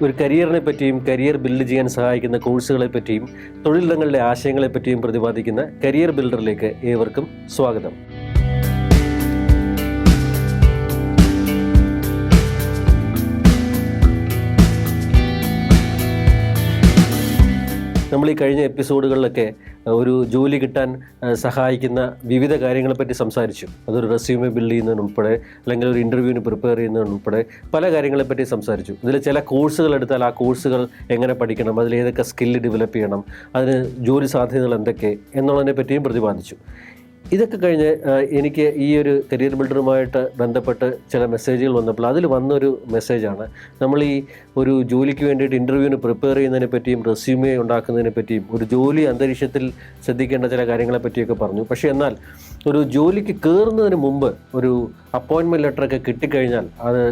ഒരു കരിയറിനെ പറ്റിയും career build ചെയ്യാൻ സഹായിക്കുന്ന കോഴ്സുകളെ പറ്റിയും തൊഴിലിടങ്ങളുടെ ആശയങ്ങളെ പറ്റിയും പ്രതിപാദിക്കുന്ന കരിയർ ബിൽഡറിലേക്ക് ഏവർക്കും സ്വാഗതം. നമ്മൾ ഈ കഴിഞ്ഞ എപ്പിസോഡുകളിലൊക്കെ ഒരു ജോലി കിട്ടാൻ സഹായിക്കുന്ന വിവിധ കാര്യങ്ങളെപ്പറ്റി സംസാരിച്ചു. അതൊരു റെസ്യൂമെ ബിൽഡ് ചെയ്യുന്നതിനുൾപ്പെടെ അല്ലെങ്കിൽ ഒരു ഇൻ്റർവ്യൂവിന് പ്രിപ്പയർ ചെയ്യുന്നതിനുൾപ്പെടെ പല കാര്യങ്ങളെപ്പറ്റി സംസാരിച്ചു. ഇതിൽ ചില കോഴ്സുകൾ എടുത്താൽ ആ കോഴ്സുകൾ എങ്ങനെ പഠിക്കണം, അതിലേതൊക്കെ സ്കില്ല് ഡെവലപ്പ് ചെയ്യണം, അതിന് ജോലി സാധ്യതകൾ എന്തൊക്കെ എന്നുള്ളതിനെ പറ്റിയും പ്രതിപാദിച്ചു. ഇതൊക്കെ കഴിഞ്ഞ് എനിക്ക് ഈ ഒരു കരിയർ ബിൽഡറുമായിട്ട് ബന്ധപ്പെട്ട് ചില മെസ്സേജുകൾ വന്നപ്പോൾ അതിൽ വന്നൊരു മെസ്സേജാണ്, നമ്മൾ ഈ ഒരു ജോലിക്ക് വേണ്ടിയിട്ട് ഇൻ്റർവ്യൂവിന് പ്രിപ്പയർ ചെയ്യുന്നതിനെ പറ്റിയും റെസ്യൂമെ ഉണ്ടാക്കുന്നതിനെ പറ്റിയും ഒരു ജോലി അന്തരീക്ഷത്തിൽ ശ്രദ്ധിക്കേണ്ട ചില കാര്യങ്ങളെ പറ്റിയൊക്കെ പറഞ്ഞു. പക്ഷേ എന്നാൽ ഒരു ജോലിക്ക് കയറുന്നതിന് മുമ്പ് ഒരു അപ്പോയിൻമെൻറ്റ് ലെറ്ററൊക്കെ കിട്ടിക്കഴിഞ്ഞാൽ അത്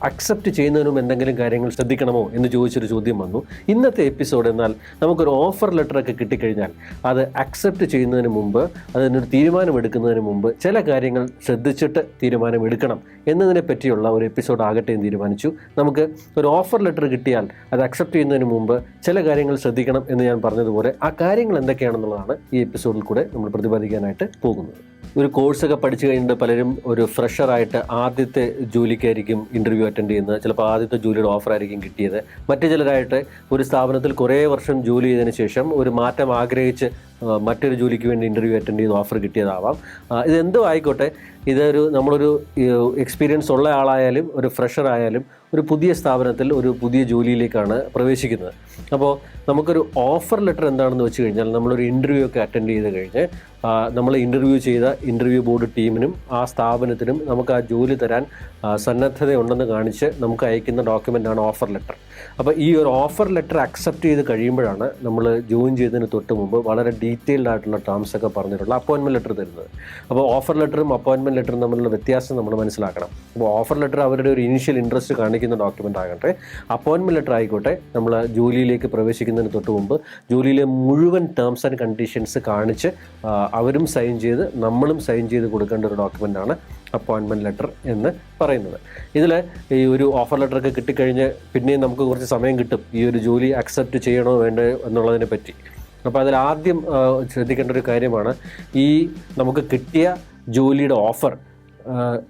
അക്സെപ്റ്റ് ചെയ്യുന്നതിനും എന്തെങ്കിലും കാര്യങ്ങൾ ശ്രദ്ധിക്കണമോ എന്ന് ചോദിച്ചൊരു ചോദ്യം വന്നു. ഇന്നത്തെ എപ്പിസോഡ് എന്നാൽ നമുക്കൊരു ഓഫർ ലെറ്ററൊക്കെ കിട്ടിക്കഴിഞ്ഞാൽ അത് അക്സെപ്റ്റ് ചെയ്യുന്നതിന് മുമ്പ്, അതിനൊരു തീരുമാനമെടുക്കുന്നതിന് മുമ്പ് ചില കാര്യങ്ങൾ ശ്രദ്ധിച്ചിട്ട് തീരുമാനമെടുക്കണം എന്നതിനെ പറ്റിയുള്ള ഒരു എപ്പിസോഡ് ആകട്ടെ എന്ന് തീരുമാനിച്ചു. നമുക്ക് ഒരു ഓഫർ ലെറ്റർ കിട്ടിയാൽ അത് അക്സെപ്റ്റ് ചെയ്യുന്നതിന് മുമ്പ് ചില കാര്യങ്ങൾ ശ്രദ്ധിക്കണം എന്ന് ഞാൻ പറഞ്ഞതുപോലെ ആ കാര്യങ്ങൾ എന്തൊക്കെയാണെന്നുള്ളതാണ് ഈ എപ്പിസോഡിൽ കൂടെ നമ്മൾ പ്രതിപാദിക്കാനായിട്ട് പോകുന്നത്. ഒരു കോഴ്സൊക്കെ പഠിച്ചു കഴിഞ്ഞിട്ട് പലരും ഒരു ഫ്രഷറായിട്ട് ആദ്യത്തെ ജോലിക്കായിരിക്കും ഇൻ്റർവ്യൂ അറ്റൻഡ് ചെയ്യുന്നത്. ചിലപ്പോൾ ആദ്യത്തെ ജോലിയുടെ ഓഫർ ആയിരിക്കും കിട്ടിയത്. മറ്റു ചിലരായിട്ട് ഒരു സ്ഥാപനത്തിൽ കുറേ വർഷം ജോലി ചെയ്തതിന് ശേഷം ഒരു മാറ്റം ആഗ്രഹിച്ച് മറ്റൊരു ജോലിക്ക് വേണ്ടി ഇൻ്റർവ്യൂ അറ്റൻഡ് ചെയ്ത് ഓഫർ കിട്ടിയതാവാം. ഇതെന്തോ ആയിക്കോട്ടെ, ഇതൊരു നമ്മളൊരു എക്സ്പീരിയൻസ് ഉള്ള ആളായാലും ഒരു ഫ്രഷർ ആയാലും ഒരു പുതിയ സ്ഥാപനത്തിൽ ഒരു പുതിയ ജോലിയിലേക്കാണ് പ്രവേശിക്കുന്നത്. അപ്പോൾ നമുക്കൊരു ഓഫർ ലെറ്റർ എന്താണെന്ന് വെച്ച് കഴിഞ്ഞാൽ, നമ്മളൊരു ഇൻ്റർവ്യൂ ഒക്കെ അറ്റൻഡ് ചെയ്ത് കഴിഞ്ഞ് നമ്മൾ ഇൻ്റർവ്യൂ ചെയ്ത ഇൻ്റർവ്യൂ ബോർഡ് ടീമിനും ആ സ്ഥാപനത്തിനും നമുക്ക് ആ ജോലി തരാൻ സന്നദ്ധതയുണ്ടെന്ന് കാണിച്ച് നമുക്ക് അയക്കുന്ന ഡോക്യുമെൻ്റാണ് ഓഫർ ലെറ്റർ. അപ്പോൾ ഈ ഒരു ഓഫർ ലെറ്റർ അക്സെപ്റ്റ് ചെയ്ത് കഴിയുമ്പോഴാണ് നമ്മൾ ജോയിൻ ചെയ്തതിന് തൊട്ട് മുമ്പ് വളരെ ഡീറ്റെയിൽഡ് ആയിട്ടുള്ള ടേംസ് ഒക്കെ പറഞ്ഞിട്ടുള്ള അപ്പോയിൻമെൻറ്റ് ലെറ്റർ തരുന്നത്. അപ്പോൾ ഓഫർ ലെറ്ററും അപ്പോയിൻമെൻറ്റ് ലെറ്ററും തമ്മിലുള്ള വ്യത്യാസം നമ്മൾ മനസ്സിലാക്കണം. അപ്പോൾ ഓഫർ ലെറ്റർ അവരുടെ ഒരു ഇനീഷ്യൽ ഇൻട്രസ്റ്റ് കാണിക്കുന്ന ഡോക്യുമെൻ്റ് ആകട്ടെ, അപ്പോയിൻമെൻറ്റ് ലെറ്റർ ആയിക്കോട്ടെ നമ്മൾ ജോലിയിലേക്ക് പ്രവേശിക്കുന്നതിന് തൊട്ട് മുമ്പ് ജോലിയിലെ മുഴുവൻ ടേംസ് ആൻഡ് കണ്ടീഷൻസ് കാണിച്ച് അവരും സൈൻ ചെയ്ത് നമ്മളും സൈൻ ചെയ്ത് കൊടുക്കേണ്ട ഒരു ഡോക്യുമെൻ്റാണ് അപ്പോയിൻമെൻറ്റ് ലെറ്റർ എന്ന് പറയുന്നത്. ഇതിൽ ഈ ഒരു ഓഫർ ലെറ്ററൊക്കെ കിട്ടിക്കഴിഞ്ഞ് പിന്നെയും നമുക്ക് കുറച്ച് സമയം കിട്ടും ഈ ഒരു ജോലി അക്സെപ്റ്റ് ചെയ്യണോ വേണ്ടോ എന്നുള്ളതിനെ പറ്റി. അപ്പോൾ അതിൽ ആദ്യം ശ്രദ്ധിക്കേണ്ട ഒരു കാര്യമാണ്, ഈ നമുക്ക് കിട്ടിയ ജോലിയുടെ ഓഫർ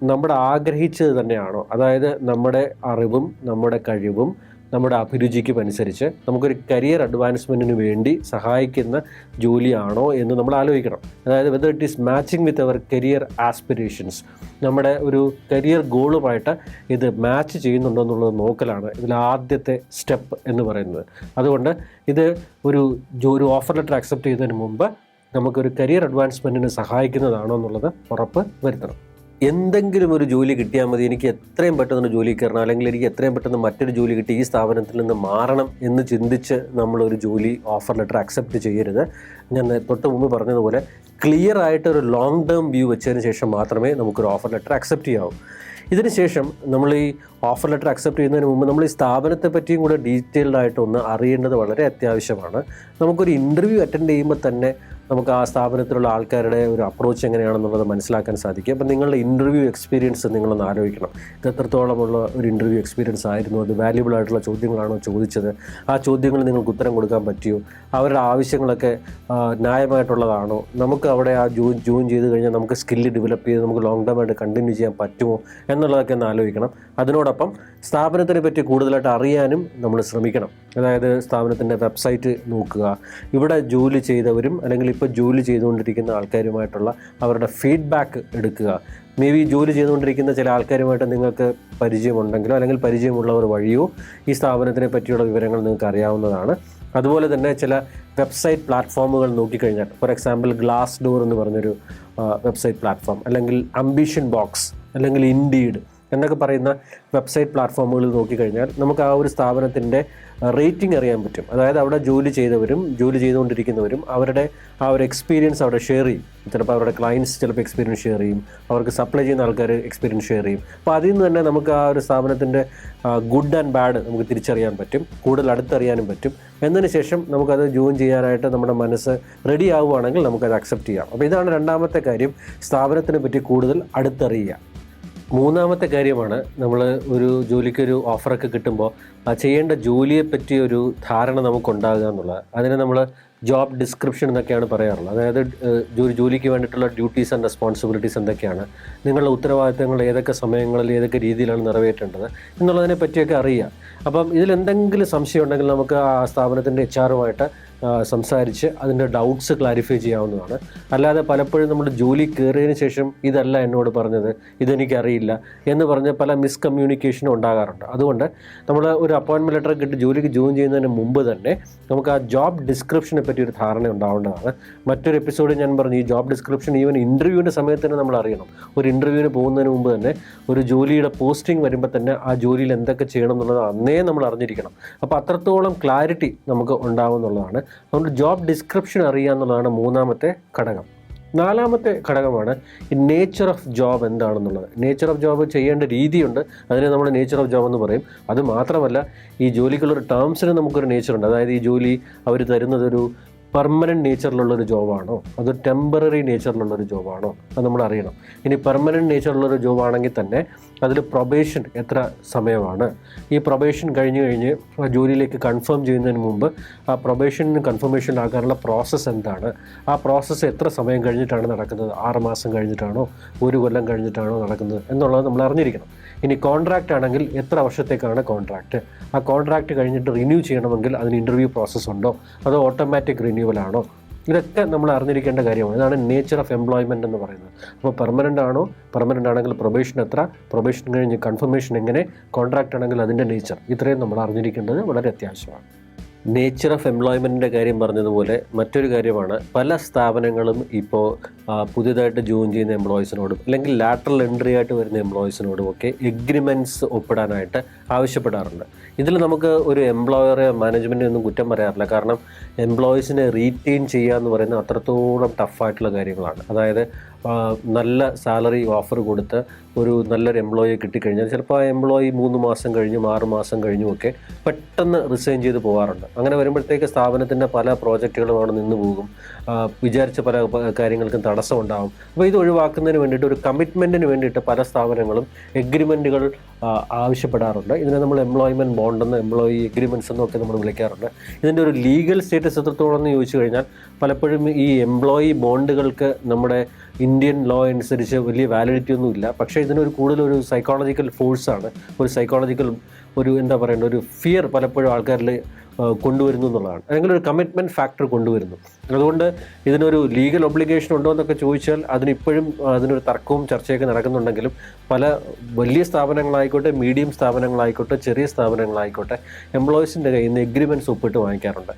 നമ്മുടെ ആഗ്രഹിച്ചത് തന്നെയാണോ, അതായത് നമ്മുടെ അറിവും നമ്മുടെ കഴിവും നമ്മുടെ അഭിരുചിക്കും അനുസരിച്ച് നമുക്കൊരു കരിയർ അഡ്വാൻസ്മെൻറ്റിന് വേണ്ടി സഹായിക്കുന്ന ജോലിയാണോ എന്ന് നമ്മൾ ആലോചിക്കണം. അതായത് whether it is matching with our career aspirations, നമ്മുടെ ഒരു കരിയർ ഗോളുമായിട്ട് ഇത് മാച്ച് ചെയ്യുന്നുണ്ടോ എന്നുള്ളത് നോക്കലാണ് ഇതിൽ ആദ്യത്തെ സ്റ്റെപ്പ് എന്ന് പറയുന്നത്. അതുകൊണ്ട് ഇത് ഒരു ഓഫർ ലെറ്റർ അക്സെപ്റ്റ് ചെയ്യുന്നതിന് മുമ്പ് നമുക്കൊരു കരിയർ അഡ്വാൻസ്മെൻറ്റിന് സഹായിക്കുന്നതാണോ എന്നുള്ളത് ഉറപ്പ് വരുത്തണം. എന്തെങ്കിലും ഒരു ജോലി കിട്ടിയാൽ മതി, എനിക്ക് എത്രയും പെട്ടെന്ന് ജോലി കയറണം, അല്ലെങ്കിൽ എനിക്ക് എത്രയും പെട്ടെന്ന് മറ്റൊരു ജോലി കിട്ടി ഈ സ്ഥാപനത്തിൽ നിന്ന് മാറണം എന്ന് ചിന്തിച്ച് നമ്മളൊരു ജോലി ഓഫർ ലെറ്റർ അക്സെപ്റ്റ് ചെയ്യരുത്. ഞാൻ തൊട്ട് മുമ്പ് പറഞ്ഞതുപോലെ ക്ലിയർ ആയിട്ടൊരു ലോങ് ടേം വ്യൂ വെച്ചതിന് ശേഷം മാത്രമേ നമുക്കൊരു ഓഫർ ലെറ്റർ അക്സെപ്റ്റ് ചെയ്യാവൂ. ഇതിന് ശേഷം നമ്മൾ ഈ ഓഫർ ലെറ്റർ അക്സെപ്റ്റ് ചെയ്യുന്നതിന് മുമ്പ് നമ്മൾ ഈ സ്ഥാപനത്തെ പറ്റിയും കൂടെ ഡീറ്റെയിൽഡ് ആയിട്ടൊന്ന് അറിയേണ്ടത് വളരെ അത്യാവശ്യമാണ്. നമുക്കൊരു ഇൻ്റർവ്യൂ അറ്റൻഡ് ചെയ്യുമ്പോൾ തന്നെ നമുക്ക് ആ സ്ഥാപനത്തിലുള്ള ആൾക്കാരുടെ ഒരു അപ്രോച്ച് എങ്ങനെയാണെന്നുള്ളത് മനസ്സിലാക്കാൻ സാധിക്കും. അപ്പം നിങ്ങളുടെ ഇൻ്റർവ്യൂ എക്സ്പീരിയൻസ് നിങ്ങളൊന്ന് ആലോചിക്കണം. ഇത് എത്രത്തോളമുള്ള ഒരു ഇൻ്റർവ്യൂ എക്സ്പീരിയൻസ് ആയിരുന്നു, അത് വാല്യുബിൾ ആയിട്ടുള്ള ചോദ്യങ്ങളാണോ ചോദിച്ചത്, ആ ചോദ്യങ്ങൾ നിങ്ങൾക്ക് ഉത്തരം കൊടുക്കാൻ പറ്റിയോ, അവരുടെ ആവശ്യങ്ങളൊക്കെ ന്യായമായിട്ടുള്ളതാണോ, നമുക്ക് അവിടെ ആ ജോയിൻ ചെയ്ത് കഴിഞ്ഞാൽ നമുക്ക് സ്കില്ല് ഡെവലപ്പ് ചെയ്ത് നമുക്ക് ലോങ് ടേം ആയിട്ട് കണ്ടിന്യൂ ചെയ്യാൻ പറ്റുമോ എന്നുള്ളതൊക്കെ ഒന്ന് ആലോചിക്കണം. അതിനോടൊപ്പം സ്ഥാപനത്തിനെ പറ്റി കൂടുതലായിട്ട് അറിയാനും നമ്മൾ ശ്രമിക്കണം. അതായത് സ്ഥാപനത്തിൻ്റെ വെബ്സൈറ്റ് നോക്കുക, ഇവിടെ ജോലി ചെയ്തവരും അല്ലെങ്കിൽ ഇപ്പോൾ ജോലി ചെയ്തുകൊണ്ടിരിക്കുന്ന ആൾക്കാരുമായിട്ടുള്ള അവരുടെ ഫീഡ്ബാക്ക് എടുക്കുക. മേ ബി ജോലി ചെയ്തുകൊണ്ടിരിക്കുന്ന ചില ആൾക്കാരുമായിട്ട് നിങ്ങൾക്ക് പരിചയമുണ്ടെങ്കിലോ അല്ലെങ്കിൽ പരിചയമുള്ളവർ വഴിയോ ഈ സ്ഥാപനത്തിനെ പറ്റിയുള്ള വിവരങ്ങൾ നിങ്ങൾക്ക് അറിയാവുന്നതാണ്. അതുപോലെ തന്നെ ചില വെബ്സൈറ്റ് പ്ലാറ്റ്ഫോമുകൾ നോക്കിക്കഴിഞ്ഞാൽ, ഫോർ എക്സാമ്പിൾ ഗ്ലാസ് ഡോർ എന്ന് പറഞ്ഞൊരു വെബ്സൈറ്റ് പ്ലാറ്റ്ഫോം, അല്ലെങ്കിൽ അംബിഷൻ ബോക്സ്, അല്ലെങ്കിൽ ഇൻഡീഡ് എന്നൊക്കെ പറയുന്ന വെബ്സൈറ്റ് പ്ലാറ്റ്ഫോമുകളിൽ നോക്കിക്കഴിഞ്ഞാൽ നമുക്ക് ആ ഒരു സ്ഥാപനത്തിൻ്റെ റേറ്റിംഗ് അറിയാൻ പറ്റും. അതായത് അവിടെ ജോലി ചെയ്തവരും ജോലി ചെയ്തുകൊണ്ടിരിക്കുന്നവരും അവരുടെ ആ ഒരു എക്സ്പീരിയൻസ് അവിടെ ഷെയർ ചെയ്യും. ചിലപ്പോൾ അവരുടെ ക്ലയൻറ്റ്സ് ചിലപ്പോൾ എക്സ്പീരിയൻസ് ഷെയർ ചെയ്യും, അവർക്ക് സപ്ലൈ ചെയ്യുന്ന ആൾക്കാർ എക്സ്പീരിയൻസ് ഷെയർ ചെയ്യും. അപ്പോൾ അതിൽ നിന്ന് തന്നെ നമുക്ക് ആ ഒരു സ്ഥാപനത്തിൻ്റെ ഗുഡ് ആൻഡ് ബാഡ് നമുക്ക് തിരിച്ചറിയാൻ പറ്റും, കൂടുതൽ അടുത്തറിയാനും പറ്റും. എന്നതിന് ശേഷം നമുക്കത് ജോയിൻ ചെയ്യാനായിട്ട് നമ്മുടെ മനസ്സ് റെഡി ആവുകയാണെങ്കിൽ നമുക്കത് അക്സെപ്റ്റ് ചെയ്യാം. അപ്പോൾ ഇതാണ് രണ്ടാമത്തെ കാര്യം, സ്ഥാപനത്തിനെ പറ്റി കൂടുതൽ അടുത്തറിയുക. മൂന്നാമത്തെ കാര്യമാണ്, നമ്മൾ ഒരു ജോലിക്കൊരു ഓഫറൊക്കെ കിട്ടുമ്പോൾ ചെയ്യേണ്ട ജോലിയെ പറ്റി ഒരു ധാരണ നമുക്കുണ്ടാകുക എന്നുള്ളത്. അതിനെ നമ്മൾ ജോബ് ഡിസ്ക്രിപ്ഷൻ എന്നൊക്കെയാണ് പറയാറുള്ളത്. അതായത് ജോലിക്ക് വേണ്ടിയിട്ടുള്ള ഡ്യൂട്ടീസ് ആൻഡ് റെസ്പോൺസിബിലിറ്റീസ് എന്തൊക്കെയാണ്, നിങ്ങളുടെ ഉത്തരവാദിത്തങ്ങൾ ഏതൊക്കെ സമയങ്ങളിൽ ഏതൊക്കെ രീതിയിലാണ് നിറവേറ്റേണ്ടത് എന്നുള്ളതിനെ പറ്റിയൊക്കെ അറിയുക. അപ്പം ഇതിലെന്തെങ്കിലും സംശയം ഉണ്ടെങ്കിൽ നമുക്ക് ആ സ്ഥാപനത്തിൻ്റെ HR-ഉമായിട്ട് സംസാരിച്ച് അതിൻ്റെ ഡൗട്ട്സ് ക്ലാരിഫൈ ചെയ്യാവുന്നതാണ്. അല്ലാതെ പലപ്പോഴും നമ്മൾ ജോലി കയറിയതിന് ശേഷം ഇതല്ല എന്നോട് പറഞ്ഞത്, ഇതെനിക്കറിയില്ല എന്ന് പറഞ്ഞ് പല മിസ്കമ്മ്യൂണിക്കേഷനും ഉണ്ടാകാറുണ്ട്. അതുകൊണ്ട് നമ്മൾ ഒരു അപ്പോയിൻമെൻറ്റ് ലെറ്റർ കിട്ടി ജോലിക്ക് ജോയിൻ ചെയ്യുന്നതിന് മുമ്പ് തന്നെ നമുക്ക് ആ ജോബ് ഡിസ്ക്രിപ്ഷനെ പറ്റി ഒരു ധാരണ ഉണ്ടാവേണ്ടതാണ്. മറ്റൊരു എപ്പിസോഡിൽ ഞാൻ പറഞ്ഞു, ഈ ജോബ് ഡിസ്ക്രിപ്ഷൻ ഈവൻ ഇൻ്റർവ്യൂവിൻ്റെ സമയത്ത് തന്നെ നമ്മൾ അറിയണം. ഒരു ഇൻ്റർവ്യൂവിന് പോകുന്നതിന് മുമ്പ് തന്നെ ഒരു ജോലിയുടെ പോസ്റ്റിംഗ് വരുമ്പോൾ തന്നെ ആ ജോലിയിൽ എന്തൊക്കെ ചെയ്യണം എന്നുള്ളത് അന്നേ നമ്മൾ അറിഞ്ഞിരിക്കണം. അപ്പോൾ അത്രത്തോളം ക്ലാരിറ്റി നമുക്ക് ഉണ്ടാവുമെന്നുള്ളതാണ്. അതുകൊണ്ട് ജോബ് ഡിസ്ക്രിപ്ഷൻ അറിയുക എന്നുള്ളതാണ് മൂന്നാമത്തെ ഘടകം. നാലാമത്തെ ഘടകമാണ് ഈ നേച്ചർ ഓഫ് ജോബ് എന്താണെന്നുള്ളത്. നേച്ചർ ഓഫ് ജോബ് ചെയ്യേണ്ട രീതിയുണ്ട്, അതിനെ നമ്മൾ നേച്ചർ ഓഫ് ജോബ് എന്ന് പറയും. അത് മാത്രമല്ല, ഈ ജോലിക്കുള്ളൊരു ടേംസിന് നമുക്കൊരു നേച്ചറുണ്ട്. അതായത് ഈ ജോലി അവർ തരുന്നതൊരു പെർമനൻറ്റ് നേച്ചറിലുള്ളൊരു ജോബാണോ അതോ ടെമ്പററി നേച്ചറിലുള്ളൊരു ജോബാണോ അത് നമ്മൾ അറിയണം. ഇനി പെർമനൻറ്റ് നേച്ചറിലുള്ളൊരു ജോബാണെങ്കിൽ തന്നെ അതിൽ പ്രൊബേഷൻ എത്ര സമയമാണ്, ഈ പ്രൊബേഷൻ കഴിഞ്ഞ് ആ ജോലിയിലേക്ക് കൺഫേം ചെയ്യുന്നതിന് മുമ്പ് ആ പ്രൊബേഷനും കൺഫർമേഷനിലാക്കാനുള്ള പ്രോസസ്സ് എന്താണ്, ആ പ്രോസസ്സ് എത്ര സമയം കഴിഞ്ഞിട്ടാണ് നടക്കുന്നത്, 6 മാസം കഴിഞ്ഞിട്ടാണോ 1 കൊല്ലം കഴിഞ്ഞിട്ടാണോ നടക്കുന്നത് എന്നുള്ളത് നമ്മൾ അറിഞ്ഞിരിക്കണം. ഇനി കോൺട്രാക്റ്റ് ആണെങ്കിൽ എത്ര വർഷത്തേക്കാണ് കോൺട്രാക്റ്റ്, ആ കോൺട്രാക്റ്റ് കഴിഞ്ഞിട്ട് റിന്യൂ ചെയ്യണമെങ്കിൽ അതിന് ഇൻ്റർവ്യൂ പ്രോസസ്സ് ഉണ്ടോ അതോ ഓട്ടോമാറ്റിക് റിന്യൂവലാണോ, ഇതൊക്കെ നമ്മൾ അറിഞ്ഞിരിക്കേണ്ട കാര്യമാണ്. ഇതാണ് നേച്ചർ ഓഫ് എംപ്ലോയ്മെൻറ്റ് എന്ന് പറയുന്നത്. അപ്പോൾ പെർമനൻ്റ് ആണെങ്കിൽ പ്രൊബേഷൻ എത്ര, പ്രൊബേഷൻ കഴിഞ്ഞ് കൺഫർമേഷൻ എങ്ങനെ, കോൺട്രാക്റ്റ് ആണെങ്കിൽ അതിൻ്റെ നേച്ചർ, ഇത്രയും നമ്മൾ അറിഞ്ഞിരിക്കേണ്ടത് വളരെ അത്യാവശ്യമാണ്. നേച്ചർ ഓഫ് എംപ്ലോയ്മെൻറ്റിൻ്റെ കാര്യം പറഞ്ഞതുപോലെ മറ്റൊരു കാര്യമാണ്, പല സ്ഥാപനങ്ങളും ഇപ്പോൾ പുതിയതായിട്ട് ജോയിൻ ചെയ്യുന്ന എംപ്ലോയീസിനോടും അല്ലെങ്കിൽ ലാറ്ററൽ എൻട്രി ആയിട്ട് വരുന്ന എംപ്ലോയീസിനോടും ഒക്കെ എഗ്രിമെൻറ്റ്സ് ഒപ്പിടാനായിട്ട് ആവശ്യപ്പെടാറുണ്ട്. ഇതിൽ നമുക്ക് ഒരു എംപ്ലോയറെ മാനേജ്മെൻറ്റിനെ ഒന്നും കുറ്റം പറയാറില്ല. കാരണം എംപ്ലോയീസിനെ റീറ്റെയിൻ ചെയ്യുക എന്ന് പറയുന്നത് അത്രത്തോളം ടഫായിട്ടുള്ള കാര്യങ്ങളാണ്. അതായത് നല്ല സാലറി ഓഫർ കൊടുത്ത് ഒരു നല്ലൊരു എംപ്ലോയിയെ കിട്ടിക്കഴിഞ്ഞാൽ ചിലപ്പോൾ ആ എംപ്ലോയി 3 മാസം കഴിഞ്ഞും 6 മാസം കഴിഞ്ഞുമൊക്കെ പെട്ടെന്ന് റിസൈൻ ചെയ്ത് പോകാറുണ്ട്. അങ്ങനെ വരുമ്പോഴത്തേക്ക് സ്ഥാപനത്തിൻ്റെ പല പ്രോജക്റ്റുകളും അവിടെ നിന്ന് പോകും, വിചാരിച്ച പല കാര്യങ്ങൾക്കും തടസ്സമുണ്ടാകും. അപ്പോൾ ഇത് ഒഴിവാക്കുന്നതിന് വേണ്ടിയിട്ട് ഒരു കമ്മിറ്റ്മെൻറ്റിന് വേണ്ടിയിട്ട് പല സ്ഥാപനങ്ങളും എഗ്രിമെൻറ്റുകൾ ആവശ്യപ്പെടാറുണ്ട്. ഇതിനെ നമ്മൾ എംപ്ലോയ്മെൻറ്റ് ബോണ്ടെന്ന് എംപ്ലോയി എഗ്രിമെൻറ്റ്സ് എന്നൊക്കെ നമ്മൾ വിളിക്കാറുണ്ട്. ഇതിൻ്റെ ഒരു ലീഗൽ സ്റ്റേറ്റസ് എത്രത്തോളം എന്ന് ചോദിച്ചു കഴിഞ്ഞാൽ പലപ്പോഴും ഈ എംപ്ലോയി ബോണ്ടുകൾക്ക് നമ്മുടെ ഇന്ത്യൻ ലോ അനുസരിച്ച് വലിയ വാലിഡിറ്റി ഒന്നുമില്ല. പക്ഷേ ഇതിനൊരു കൂടുതലൊരു സൈക്കോളജിക്കൽ ഫോഴ്സാണ്, ഒരു എന്താ പറയേണ്ട ഒരു ഫിയർ പലപ്പോഴും ആൾക്കാരിൽ കൊണ്ടുവരുന്നു എന്നുള്ളതാണ്, അല്ലെങ്കിൽ ഒരു കമ്മിറ്റ്മെൻറ്റ് ഫാക്ടർ കൊണ്ടുവരുന്നു. അതുകൊണ്ട് ഇതിനൊരു ലീഗൽ ഒബ്ലിഗേഷൻ ഉണ്ടോ എന്നൊക്കെ ചോദിച്ചാൽ അതിനിപ്പോഴും അതിനൊരു തർക്കവും ചർച്ചയൊക്കെ നടക്കുന്നുണ്ടെങ്കിലും പല വലിയ സ്ഥാപനങ്ങളായിക്കോട്ടെ, മീഡിയം സ്ഥാപനങ്ങളായിക്കോട്ടെ, ചെറിയ സ്ഥാപനങ്ങളായിക്കോട്ടെ എംപ്ലോയീസിൻ്റെ കയ്യിൽ നിന്ന് എഗ്രിമെൻറ്റ്സ് ഒപ്പിട്ട് വാങ്ങിക്കാറുണ്ട്.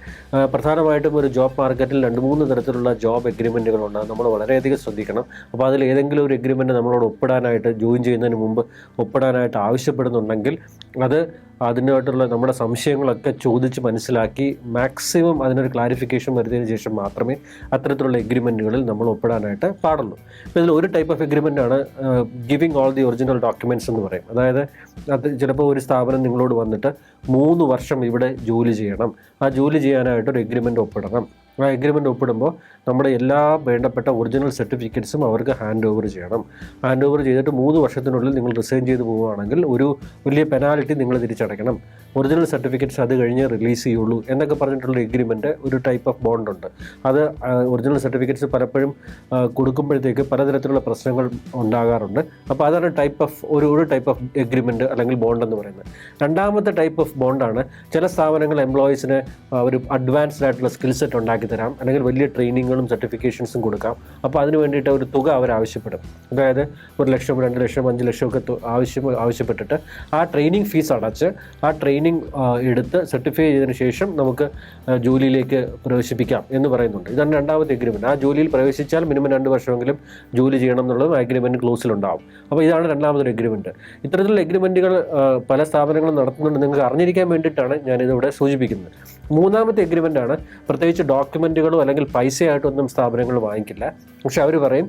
പ്രധാനമായിട്ടും ഒരു ജോബ് മാർക്കറ്റിൽ 2-3 തരത്തിലുള്ള ജോബ് എഗ്രിമെൻറ്റുകളുണ്ട്. നമ്മൾ വളരെയധികം ശ്രദ്ധിക്കണം. അപ്പോൾ അതിൽ ഏതെങ്കിലും ഒരു എഗ്രിമെൻറ്റ് നമ്മളോട് ഒപ്പിടാനായിട്ട് ജോയിൻ ചെയ്യുന്നതിന് മുമ്പ് ഒപ്പിടാനായിട്ട് ആവശ്യപ്പെടുന്നുണ്ടെങ്കിൽ അതിനായിട്ടുള്ള നമ്മുടെ സംശയങ്ങളൊക്കെ ചോദിച്ച് മനസ്സിലാക്കി മാക്സിമം അതിനൊരു ക്ലാരിഫിക്കേഷൻ വരുത്തിയതിന് ശേഷം മാത്രമേ അത്തരത്തിലുള്ള എഗ്രിമെൻറ്റുകളിൽ നമ്മൾ ഒപ്പിടാനായിട്ട് പാടുള്ളൂ. അപ്പോൾ ഇതിൽ ഒരു ടൈപ്പ് ഓഫ് എഗ്രിമെൻ്റാണ് giving all the original documents എന്ന് പറയും. അതായത് അത് ചിലപ്പോൾ ഒരു സ്ഥാപനം നിങ്ങളോട് വന്നിട്ട് 3 വർഷം ഇവിടെ ജോലി ചെയ്യണം, ആ ജോലി ചെയ്യാനായിട്ടൊരു എഗ്രിമെൻറ്റ് ഒപ്പിടണം. ആ എഗ്രിമെൻ്റ് ഒപ്പിടുമ്പോൾ നമ്മുടെ എല്ലാ വേണ്ടപ്പെട്ട ഒറിജിനൽ സർട്ടിഫിക്കറ്റ്സും അവർക്ക് ഹാൻഡ് ഓവർ ചെയ്യണം. ഹാൻഡ് ഓവർ ചെയ്തിട്ട് 3 വർഷത്തിനുള്ളിൽ നിങ്ങൾ റിസൈൻ ചെയ്ത് പോവുകയാണെങ്കിൽ ഒരു വലിയ പെനാൽറ്റി നിങ്ങൾ തിരിച്ചടയ്ക്കണം. ഒറിജിനൽ സർട്ടിഫിക്കറ്റ്സ് അത് കഴിഞ്ഞ് റിലീസ് ചെയ്യുള്ളൂ എന്നൊക്കെ പറഞ്ഞിട്ടുള്ള എഗ്രിമെൻറ്റ് ഒരു ടൈപ്പ് ഓഫ് ബോണ്ടുണ്ട്. അത് ഒറിജിനൽ സർട്ടിഫിക്കറ്റ്സ് പലപ്പോഴും കൊടുക്കുമ്പോഴത്തേക്ക് പലതരത്തിലുള്ള പ്രശ്നങ്ങൾ ഉണ്ടാകാറുണ്ട്. അപ്പോൾ അതാണ് ഒരു ടൈപ്പ് ഓഫ് എഗ്രിമെൻറ്റ് അല്ലെങ്കിൽ ബോണ്ട് എന്ന് പറയുന്നത്. രണ്ടാമത്തെ ടൈപ്പ് ഓഫ് ബോണ്ടാണ് ചില സ്ഥാപനങ്ങൾ എംപ്ലോയീസിന് ഒരു അഡ്വാൻസ്ഡ് ആയിട്ടുള്ള സ്കിൽ സെറ്റ് ഉണ്ടാക്കി തരാം, അല്ലെങ്കിൽ വലിയ ട്രെയിനിങ്ങുകളും സർട്ടിഫിക്കേഷൻസും കൊടുക്കാം. അപ്പോൾ അതിന് വേണ്ടിയിട്ട് ഒരു തുക അവർ ആവശ്യപ്പെടും. അതായത് 1 ലക്ഷം 2 ലക്ഷം 5 ലക്ഷം ഒക്കെ ആവശ്യപ്പെട്ടിട്ട് ആ ട്രെയിനിങ് ഫീസ് അടച്ച് ആ ട്രെയിനിങ് എടുത്ത് സർട്ടിഫൈ ചെയ്തതിന് ശേഷം നമുക്ക് ജോലിയിലേക്ക് പ്രവേശിപ്പിക്കാം എന്ന് പറയുന്നുണ്ട്. ഇതാണ് രണ്ടാമത്തെ എഗ്രിമെൻറ്റ്. ആ ജോലിയിൽ പ്രവേശിച്ചാൽ മിനിമം 2 വർഷമെങ്കിലും ജോലി ചെയ്യണം എന്നുള്ളത് അഗ്രിമെൻറ്റ് ക്ലോസിലുണ്ടാവും. അപ്പോൾ ഇതാണ് രണ്ടാമതൊരു എഗ്രിമെൻറ്റ്. ഇത്തരത്തിലുള്ള എഗ്രിമെൻറ്റുകൾ പല സ്ഥാപനങ്ങളും നടത്തുന്നുണ്ട്. നിങ്ങൾക്ക് അറിഞ്ഞിരിക്കാൻ വേണ്ടിയിട്ടാണ് ഞാനിതിവിടെ സൂചിപ്പിക്കുന്നത്. മൂന്നാമത്തെ എഗ്രിമെൻ്റാണ് പ്രത്യേകിച്ച് ഡോക്യുമെൻറ്റുകളോ അല്ലെങ്കിൽ പൈസയായിട്ടൊന്നും സ്ഥാപനങ്ങൾ വാങ്ങിക്കില്ല. പക്ഷെ അവർ പറയും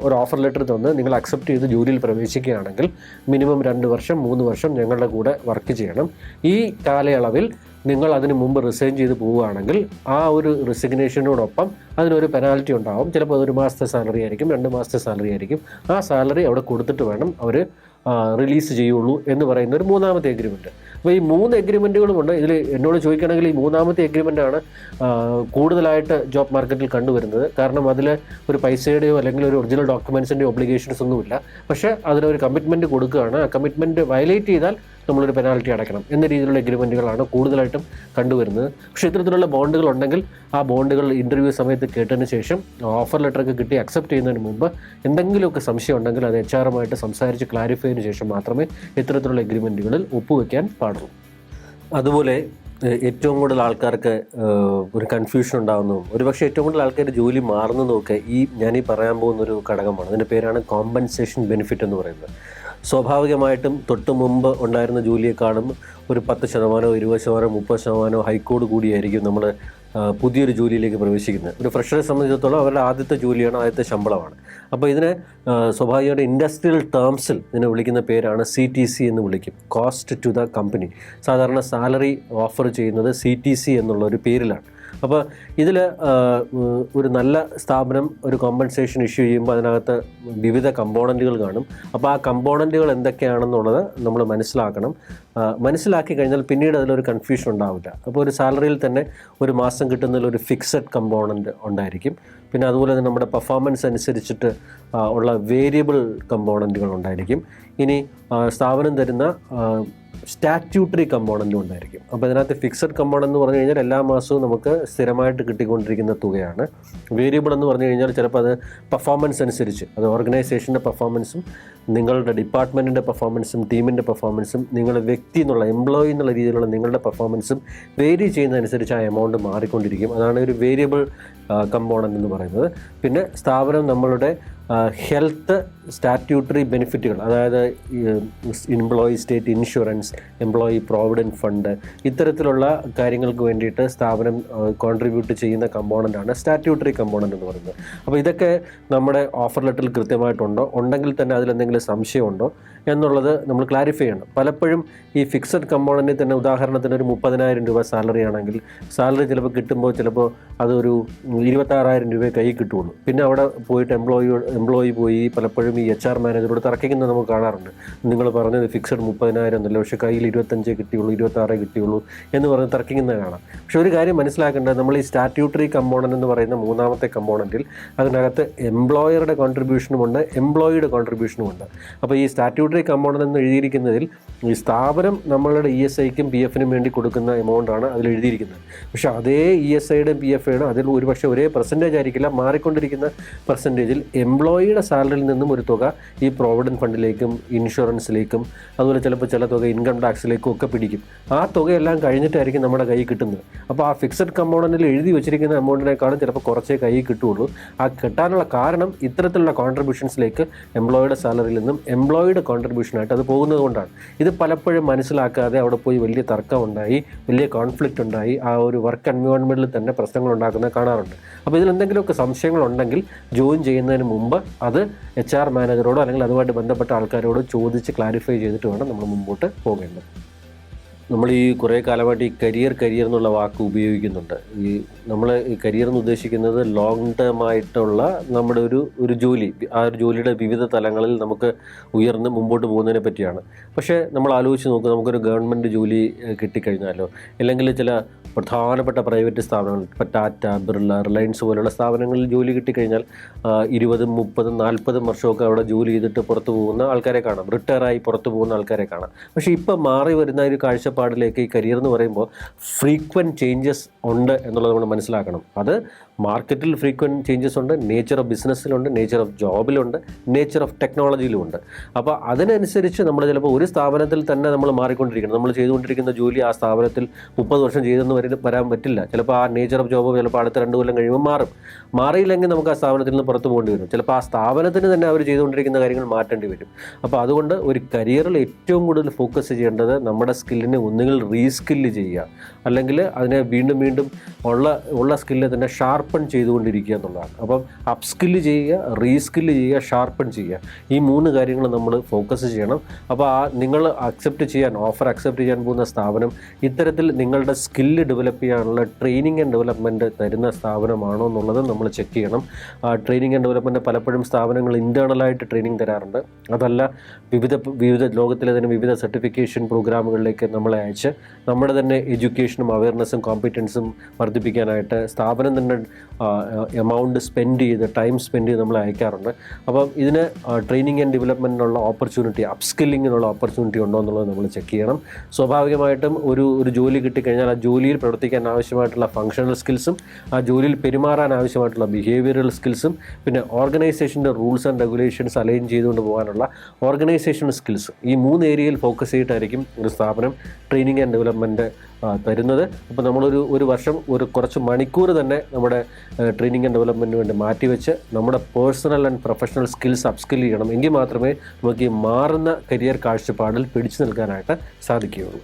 ഒരു ഓഫർ ലെറ്റർ തന്ന് നിങ്ങൾ അക്സെപ്റ്റ് ചെയ്ത് ജോലിയിൽ പ്രവേശിക്കുകയാണെങ്കിൽ മിനിമം 2 വർഷം 3 വർഷം ഞങ്ങളുടെ കൂടെ വർക്ക് ചെയ്യണം. ഈ കാലയളവിൽ നിങ്ങൾ അതിന് മുമ്പ് റിസൈൻ ചെയ്ത് പോവുകയാണെങ്കിൽ ആ ഒരു റെസിഗ്നേഷനോടൊപ്പം അതിനൊരു പെനാൽറ്റി ഉണ്ടാവും. ചിലപ്പോൾ അതൊരു മാസത്തെ സാലറി ആയിരിക്കും, 2 മാസത്തെ സാലറി ആയിരിക്കും. ആ സാലറി അവിടെ കൊടുത്തിട്ട് വേണം അവർ റിലീസ് ചെയ്യുള്ളൂ എന്ന് പറയുന്ന ഒരു മൂന്നാമത്തെ എഗ്രിമെൻറ്റ്. അപ്പോൾ ഈ 3 എഗ്രിമെൻറ്റുകളുമുണ്ട്. ഇതിൽ എന്നോട് ചോദിക്കുകയാണെങ്കിൽ ഈ മൂന്നാമത്തെ എഗ്രിമെൻ്റാണ് കൂടുതലായിട്ട് ജോബ് മാർക്കറ്റിൽ കണ്ടുവരുന്നത്. കാരണം അതിൽ ഒരു പൈസയുടെയോ അല്ലെങ്കിൽ ഒരു ഒറിജിനൽ ഡോക്യുമെൻസിൻ്റെയോ ഒബ്ലിഗേഷൻസ് ഒന്നുമില്ല. പക്ഷേ അതിനൊരു കമ്മിറ്റ്മെൻറ്റ് കൊടുക്കുകയാണ്. ആ കമ്മിറ്റ്മെൻറ്റ് വയലേറ്റ് ചെയ്താൽ നമ്മളൊരു പെനാൽറ്റി അടയ്ക്കണം എന്ന രീതിയിലുള്ള എഗ്രിമെൻറ്റുകളാണ് കൂടുതലായിട്ടും കണ്ടുവരുന്നത്. പക്ഷേ ഇത്തരത്തിലുള്ള ബോണ്ടുകൾ ഉണ്ടെങ്കിൽ ആ ബോണ്ടുകൾ ഇൻ്റർവ്യൂ സമയത്ത് കേട്ടതിന് ശേഷം ഓഫർ ലെറ്ററൊക്കെ കിട്ടി അക്സെപ്റ്റ് ചെയ്യുന്നതിന് മുമ്പ് എന്തെങ്കിലുമൊക്കെ സംശയം ഉണ്ടെങ്കിൽ അത് HR-ഉമായിട്ട് സംസാരിച്ച് ക്ലാരിഫൈ ചെയ്തതിന് ശേഷം മാത്രമേ ഇത്തരത്തിലുള്ള എഗ്രിമെൻറ്റുകളിൽ ഒപ്പുവെക്കാൻ പാടുള്ളൂ. അതുപോലെ ഏറ്റവും കൂടുതൽ ആൾക്കാർക്ക് ഒരു കൺഫ്യൂഷൻ ഉണ്ടാകുന്നതും ഒരുപക്ഷെ ഏറ്റവും കൂടുതൽ ആൾക്കാർ ജോലി മാറുന്നതുമൊക്കെ ഞാനീ പറയാൻ പോകുന്നൊരു ഘടകമാണ്. അതിൻ്റെ പേരാണ് കോമ്പൻസേഷൻ ബെനിഫിറ്റ് എന്ന് പറയുന്നത്. സ്വാഭാവികമായിട്ടും തൊട്ട് മുമ്പ് ഉണ്ടായിരുന്ന ജോലിയെക്കാളും ഒരു 10%, 20%, 30% ഹൈക്കോട് കൂടിയായിരിക്കും നമ്മൾ പുതിയൊരു ജോലിയിലേക്ക് പ്രവേശിക്കുന്നത്. ഒരു ഫ്രഷറെ സംബന്ധിച്ചിടത്തോളം അവരുടെ ആദ്യത്തെ ജോലിയാണ്, ആദ്യത്തെ ശമ്പളമാണ്. അപ്പോൾ ഇതിനെ സ്വാഭാവികമായിട്ട് ഇൻഡസ്ട്രിയൽ ടേംസിൽ ഇതിനെ വിളിക്കുന്ന പേരാണ് CTC എന്ന് വിളിക്കും, കോസ്റ്റ് ടു ദ കമ്പനി. സാധാരണ സാലറി ഓഫർ ചെയ്യുന്നത് CTC എന്നുള്ള ഒരു പേരിലാണ്. അപ്പോൾ ഇതിൽ ഒരു നല്ല സ്ഥാപനം ഒരു കോമ്പൻസേഷൻ ഇഷ്യൂ ചെയ്യുമ്പോൾ അതിനകത്ത് വിവിധ കമ്പോണൻറ്റുകൾ കാണും. അപ്പോൾ ആ കമ്പോണൻറ്റുകൾ എന്തൊക്കെയാണെന്നുള്ളത് നമ്മൾ മനസ്സിലാക്കി കഴിഞ്ഞാൽ പിന്നീട് അതിലൊരു കൺഫ്യൂഷൻ ഉണ്ടാവില്ല. അപ്പോൾ ഒരു സാലറിയിൽ തന്നെ ഒരു മാസം കിട്ടുന്നതിൽ ഒരു ഫിക്സഡ് കമ്പോണൻറ്റ് ഉണ്ടായിരിക്കും. പിന്നെ അതുപോലെ തന്നെ നമ്മുടെ പെർഫോമൻസ് അനുസരിച്ചിട്ട് ഉള്ള വേരിയബിൾ കമ്പോണൻറ്റുകൾ ഉണ്ടായിരിക്കും. ഇനി സ്ഥാപനം തരുന്ന സ്റ്റാറ്റ്യൂട്ടറി കമ്പോണൻറ്റും ഉണ്ടായിരിക്കും. അപ്പോൾ ഇതിനകത്ത് ഫിക്സഡ് കമ്പോണൻ്റ് എന്ന് പറഞ്ഞു കഴിഞ്ഞാൽ എല്ലാ മാസവും നമുക്ക് സ്ഥിരമായിട്ട് കിട്ടിക്കൊണ്ടിരിക്കുന്ന തുകയാണ്. വേരിയബിൾ എന്ന് പറഞ്ഞു കഴിഞ്ഞാൽ ചിലപ്പോൾ അത് പെർഫോമൻസ് അനുസരിച്ച്, അത് ഓർഗനൈസേഷൻ്റെ പെർഫോമൻസും നിങ്ങളുടെ ഡിപ്പാർട്ട്മെൻറ്റിൻ്റെ പെർഫോമൻസും ടീമിൻ്റെ പെർഫോമൻസും നിങ്ങളുടെ വ്യക്തി എന്നുള്ള എംപ്ലോയി എന്നുള്ള രീതിയിലുള്ള നിങ്ങളുടെ പെർഫോമൻസും വേരി ചെയ്യുന്നതനുസരിച്ച് ആ എമൗണ്ട് മാറിക്കൊണ്ടിരിക്കും. അതാണ് ഒരു വേരിയബിൾ കമ്പോണൻ്റ് എന്ന് പറയുന്നത്. പിന്നെ സ്ഥാപനം നമ്മളുടെ ഹെൽത്ത് സ്റ്റാറ്റ്യൂട്ടറി ബെനിഫിറ്റുകൾ, അതായത് employee state insurance, employee provident fund, ഇത്തരത്തിലുള്ള കാര്യങ്ങൾക്ക് വേണ്ടിയിട്ട് സ്ഥാപനം കോൺട്രിബ്യൂട്ട് ചെയ്യുന്ന കമ്പോണൻ്റാണ് സ്റ്റാറ്റ്യൂട്ടറി കമ്പോണൻ്റ് എന്ന് പറയുന്നത്. അപ്പോൾ ഇതൊക്കെ നമ്മുടെ ഓഫർ ലെറ്ററിൽ കൃത്യമായിട്ടുണ്ടോ, ഉണ്ടെങ്കിൽ തന്നെ അതിലെന്തെങ്കിലും സംശയമുണ്ടോ എന്നുള്ളത് നമ്മൾ ക്ലാരിഫൈ ചെയ്യണം. പലപ്പോഴും ഈ ഫിക്സഡ് കമ്പോണൻറ്റിൽ തന്നെ ഉദാഹരണത്തിന് ഒരു 30,000 രൂപ സാലറി ആണെങ്കിൽ സാലറി ചിലപ്പോൾ കിട്ടുമ്പോൾ ചിലപ്പോൾ അതൊരു 26,000 രൂപയെ കയ്യിൽ കിട്ടുള്ളൂ. പിന്നെ അവിടെ പോയിട്ട് എംപ്ലോയി പോയി പലപ്പോഴും ഈ HR മാനേജറോട് തർക്കിക്കുന്നത് നമുക്ക് കാണാറുണ്ട്. നിങ്ങൾ പറഞ്ഞത് ഫിക്സഡ് 30,000 എന്നല്ല, പക്ഷേ കയ്യിൽ 25 കിട്ടിയുള്ളൂ, 26 കിട്ടിയുള്ളൂ എന്ന് പറഞ്ഞ് തർക്കിക്കുന്നത് കാണാം. പക്ഷേ ഒരു കാര്യം മനസ്സിലാക്കേണ്ടത്, നമ്മൾ ഈ സ്റ്റാറ്റ്യൂട്ടറി കമ്പോണൻ്റ് എന്ന് പറയുന്ന മൂന്നാമത്തെ കമ്പോണൻറ്റിൽ അതിനകത്ത് എംപ്ലോയറുടെ കോൺട്രിബ്യൂഷനുമുണ്ട്, എംപ്ലോയിയുടെ കോൺട്രിബ്യൂഷനുമുണ്ട്. അപ്പോൾ ഈ സ്റ്റാറ്റ്യൂട്ടറി കമ്പോണൻ്റ് എന്ന് എഴുതിയിരിക്കുന്നതിൽ ഈ സ്ഥാപനം നമ്മളുടെ ESIക്കും PFനും വേണ്ടി കൊടുക്കുന്ന എമൗണ്ടാണ് അതിൽ എഴുതിയിരിക്കുന്നത്. പക്ഷേ അതേ ESIയുടെയും PFയുടെയും അതിൽ ഒരുപക്ഷെ ഒരേ പെർസെൻറ്റേജ് ആയിരിക്കില്ല, മാറിക്കൊണ്ടിരിക്കുന്ന പെർസെൻറ്റേജിൽ എംപ്ലോയിയുടെ സാലറിയിൽ നിന്നും ഒരു തുക ഈ പ്രോവിഡൻറ്റ് ഫണ്ടിലേക്കും ഇൻഷുറൻസിലേക്കും അതുപോലെ ചിലപ്പോൾ ചില തുക ഇൻകം ടാക്സിലേക്കും ഒക്കെ പിടിക്കും. ആ തുകയെല്ലാം കഴിഞ്ഞിട്ടായിരിക്കും നമ്മുടെ കയ്യിൽ കിട്ടുന്നത്. അപ്പോൾ ആ ഫിക്സഡ് കമ്പോണൻറ്റിൽ എഴുതി വെച്ചിരിക്കുന്ന എമൗണ്ടിനേക്കാളും ചിലപ്പോൾ കുറച്ചേ കയ്യിൽ കിട്ടുകയുള്ളൂ. ആ കിട്ടാനുള്ള കാരണം ഇത്തരത്തിലുള്ള കോൺട്രിബ്യൂഷൻസിലേക്ക് എംപ്ലോയിയുടെ സാലറിയിൽ നിന്നും എംപ്ലോയിയുടെ കോൺട്രിബ്യൂഷനായിട്ട് അത് പോകുന്നത് കൊണ്ടാണ്. ഇത് പലപ്പോഴും മനസ്സിലാക്കാതെ അവിടെ പോയി വലിയ തർക്കമുണ്ടായി, വലിയ കോൺഫ്ലിക്റ്റ് ഉണ്ടായി, ആ ഒരു വർക്ക് എൻവയോൺമെൻറ്റിൽ തന്നെ പ്രശ്നങ്ങൾ ഉണ്ടാക്കുന്നത് കാണാറുണ്ട്. അപ്പോൾ ഇതിലെന്തെങ്കിലുമൊക്കെ സംശയങ്ങളുണ്ടെങ്കിൽ ജോയിൻ ചെയ്യുന്നതിന് മുമ്പ് അത് HR മാനേജറോടോ അല്ലെങ്കിൽ അതുമായിട്ട് ബന്ധപ്പെട്ട ആൾക്കാരോട് ചോദിച്ച് ക്ലാരിഫൈ ചെയ്തിട്ട് വേണം നമ്മൾ മുമ്പോട്ട് പോകേണ്ടത്. നമ്മൾ ഈ കുറേ കാലമായിട്ട് ഈ കരിയർ എന്നുള്ള വാക്ക് ഉപയോഗിക്കുന്നുണ്ട്. നമ്മൾ ഈ കരിയർ എന്ന് ഉദ്ദേശിക്കുന്നത് ലോങ് ടേം ആയിട്ടുള്ള നമ്മുടെ ഒരു ജോലി, ആ ഒരു ജോലിയുടെ വിവിധ തലങ്ങളിൽ നമുക്ക് ഉയർന്ന് മുമ്പോട്ട് പോകുന്നതിനെ പറ്റിയാണ്. പക്ഷേ നമ്മൾ ആലോചിച്ച് നോക്കുക, നമുക്കൊരു ഗവൺമെൻറ് ജോലി കിട്ടിക്കഴിഞ്ഞാലോ അല്ലെങ്കിൽ ചില പ്രധാനപ്പെട്ട പ്രൈവറ്റ് സ്ഥാപനങ്ങൾ, ഇപ്പോൾ ടാറ്റ, ബിർള, റിലയൻസ് പോലുള്ള സ്ഥാപനങ്ങളിൽ ജോലി കിട്ടിക്കഴിഞ്ഞാൽ 20, 30, 40 വർഷമൊക്കെ അവിടെ ജോലി ചെയ്തിട്ട് പുറത്തു പോകുന്ന ആൾക്കാരെ കാണാം, റിട്ടയറായി പുറത്തു പോകുന്ന ആൾക്കാരെ കാണാം. പക്ഷേ ഇപ്പോൾ മാറി വരുന്ന ഒരു കാഴ്ചപ്പാടിലേക്ക് ഈ കരിയർ എന്ന് പറയുമ്പോൾ ഫ്രീക്വൻറ്റ് ചേഞ്ചസ് ഉണ്ട് എന്നുള്ളത് നമ്മൾ മനസ്സിലാക്കണം. അത് മാർക്കറ്റിൽ ഫ്രീക്വൻറ്റ് ചേഞ്ചസ് ഉണ്ട്, നേച്ചർ ഓഫ് ബിസിനസ്സിലുണ്ട്, നേച്ചർ ഓഫ് ജോബിലുണ്ട്, നേച്ചർ ഓഫ് ടെക്നോളജിയിലുമുണ്ട്. അപ്പോൾ അതിനനുസരിച്ച് നമ്മൾ ചിലപ്പോൾ ഒരു സ്ഥാപനത്തിൽ തന്നെ നമ്മൾ മാറിക്കൊണ്ടിരിക്കണം. നമ്മൾ ചെയ്തുകൊണ്ടിരിക്കുന്ന ജോലി ആ സ്ഥാപനത്തിൽ 30 വർഷം ചെയ്തെന്ന് വരാൻ പറ്റില്ല. ചിലപ്പോൾ ആ നേച്ചർ ഓഫ് ജോബ് ചിലപ്പോൾ അടുത്ത 2 കൊല്ലം കഴിയുമ്പോൾ മാറിയില്ലെങ്കിൽ നമുക്ക് ആ സ്ഥാപനത്തിൽ നിന്ന് പുറത്ത് പോകേണ്ടി വരും. ചിലപ്പോൾ ആ സ്ഥാപനത്തിന് തന്നെ അവർ ചെയ്തുകൊണ്ടിരിക്കുന്ന കാര്യങ്ങൾ മാറ്റേണ്ടി വരും. അപ്പോൾ അതുകൊണ്ട് ഒരു കരിയറിൽ ഏറ്റവും കൂടുതൽ ഫോക്കസ് ചെയ്യേണ്ടത് നമ്മുടെ സ്കില്ലിനെ ഒന്നുകിൽ റീസ്കില്ല് ചെയ്യുക, അല്ലെങ്കിൽ അതിനെ വീണ്ടും ഉള്ള സ്കില്ല് തന്നെ ഷാർപ്പൺ ചെയ്തുകൊണ്ടിരിക്കുക എന്നുള്ളതാണ്. അപ്പം അപ്സ്കില്ല് ചെയ്യുക, റീസ്കില്ല് ചെയ്യുക, ഷാർപ്പൺ ചെയ്യുക, ഈ 3 കാര്യങ്ങൾ നമ്മൾ ഫോക്കസ് ചെയ്യണം. അപ്പോൾ നിങ്ങൾ ഓഫർ അക്സെപ്റ്റ് ചെയ്യാൻ പോകുന്ന സ്ഥാപനം ഇത്തരത്തിൽ നിങ്ങളുടെ സ്കില്ല് ഡെവലപ്പ് ചെയ്യാനുള്ള ട്രെയിനിങ് ആൻഡ് ഡെവലപ്മെൻറ്റ് തരുന്ന സ്ഥാപനമാണോ എന്നുള്ളത് നമ്മൾ ചെക്ക് ചെയ്യണം. ട്രെയിനിങ് ആൻഡ് ഡെവലപ്മെൻറ്റ് പലപ്പോഴും സ്ഥാപനങ്ങൾ ഇൻറ്റേർണലായിട്ട് ട്രെയിനിങ് തരാറുണ്ട്. അതല്ല, വിവിധ ലോകത്തിലെ തന്നെ വിവിധ സർട്ടിഫിക്കേഷൻ പ്രോഗ്രാമുകളിലേക്ക് നമ്മളെ അയച്ച് നമ്മുടെ തന്നെ എഡ്യൂക്കേഷനും അവയർനെസ്സും കോമ്പിറ്റൻസും വർദ്ധിപ്പിക്കാനായിട്ട് സ്ഥാപനം തന്നെ എമൗണ്ട് ടൈം സ്പെൻഡ് ചെയ്ത് നമ്മളെ അയക്കാറുണ്ട്. അപ്പം ഇതിന് ട്രെയിനിങ് ആൻഡ് ഡെവലപ്മെൻറ്റിനുള്ള ഓപ്പർച്യൂണിറ്റി, അപ്സ്കില്ലിങ്ങിനുള്ള ഓപ്പർച്യൂണിറ്റി ഉണ്ടോ എന്നുള്ളത് നമ്മൾ ചെക്ക് ചെയ്യണം. സ്വാഭാവികമായിട്ടും ഒരു ജോലി കിട്ടിക്കഴിഞ്ഞാൽ ആ ജോലിയിൽ പ്രവർത്തിക്കാൻ ആവശ്യമായിട്ടുള്ള ഫങ്ഷണൽ സ്കിൽസും ആ ജോലിയിൽ പെരുമാറാൻ ആവശ്യമായിട്ടുള്ള ബിഹേവിയറൽ സ്കിൽസും പിന്നെ ഓർഗനൈസേഷൻ്റെ റൂൾസ് ആൻഡ് റെഗുലേഷൻസ് അലൈൻ ചെയ്തുകൊണ്ട് പോകാനുള്ള ഓർഗനൈസേഷണൽ സ്കിൽസ്, ഈ 3 ഏരിയയിൽ ഫോക്കസ് ചെയ്തിട്ടായിരിക്കും ഒരു സ്ഥാപനം ട്രെയിനിങ് ആൻഡ് ഡെവലപ്മെൻറ്റ് തരുന്നത്. അപ്പോൾ ഒരു വർഷം കുറച്ച് മണിക്കൂർ തന്നെ നമ്മുടെ ട്രെയിനിങ് ആൻഡ് ഡെവലപ്മെൻറ്റിന് വേണ്ടി മാറ്റിവെച്ച് നമ്മുടെ personal and professional skills upskill ചെയ്യണം. എങ്കിൽ മാത്രമേ നമുക്ക് ഈ മാറുന്ന കരിയർ കാഴ്ചപ്പാടിൽ പിടിച്ചു നിൽക്കാനായിട്ട് സാധിക്കുകയുള്ളൂ.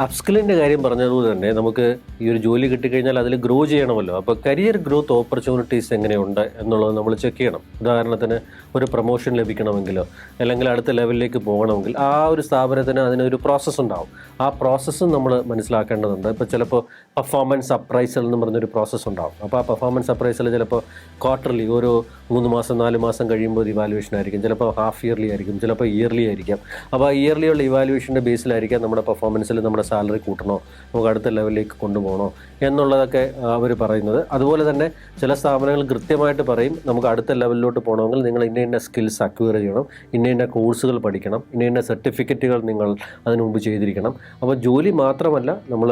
അപ്സ്കില്ലിൻ്റെ കാര്യം പറഞ്ഞതുപോലെ തന്നെ നമുക്ക് ഈ ഒരു ജോലി കിട്ടിക്കഴിഞ്ഞാൽ അതിൽ ഗ്രോ ചെയ്യണമല്ലോ. അപ്പോൾ കരിയർ ഗ്രോത്ത് ഓപ്പർച്യൂണിറ്റീസ് എങ്ങനെയുണ്ട് എന്നുള്ളത് നമ്മൾ ചെക്ക് ചെയ്യണം. ഉദാഹരണത്തിന് ഒരു പ്രൊമോഷൻ ലഭിക്കണമെങ്കിലോ അല്ലെങ്കിൽ അടുത്ത ലെവലിലേക്ക് പോകണമെങ്കിൽ ആ ഒരു സ്ഥാപനത്തിന് അതിനൊരു പ്രോസസ്സ് ഉണ്ടാവും. ആ പ്രോസസ്സും നമ്മൾ മനസ്സിലാക്കേണ്ടതുണ്ട്. ഇപ്പോൾ ചിലപ്പോൾ പെർഫോമൻസ് അപ്രൈസൽ എന്ന് പറഞ്ഞൊരു പ്രോസസ്സ് ഉണ്ടാവും. അപ്പോൾ ആ പെർഫോമൻസ് അപ്രൈസൽ ചിലപ്പോൾ ക്വാർട്ടർലി, ഓരോ 3 മാസം 4 മാസം കഴിയുമ്പോൾ ഒരു ഇവാലുവേഷൻ ആയിരിക്കും, ചിലപ്പോൾ ഹാഫ് ഇയർലി ആയിരിക്കും, ചിലപ്പോൾ ഇയർലി ആയിരിക്കാം. അപ്പോൾ ആ ഇയർലിയുള്ള ഇവാലുവേഷൻ്റെ ബേസിലായിരിക്കാം നമ്മുടെ പെർഫോമൻസിൽ നമ്മുടെ സാലറി കൂട്ടണോ, നമുക്ക് അടുത്ത ലെവലിലേക്ക് കൊണ്ടുപോകണോ എന്നുള്ളതൊക്കെ അവർ പറയുന്നത്. അതുപോലെ തന്നെ ചില സ്ഥാപനങ്ങൾ കൃത്യമായിട്ട് പറയും, നമുക്ക് അടുത്ത ലെവലിലോട്ട് പോകണമെങ്കിൽ നിങ്ങൾ ഇന്ന സ്കിൽസ് അക്വയർ ചെയ്യണം, ഇന്ന കോഴ്സുകൾ പഠിക്കണം, ഇന്ന സർട്ടിഫിക്കറ്റുകൾ നിങ്ങൾ അതിനു മുമ്പ് ചെയ്തിരിക്കണം. അപ്പോൾ ജോലി മാത്രമല്ല, നമ്മൾ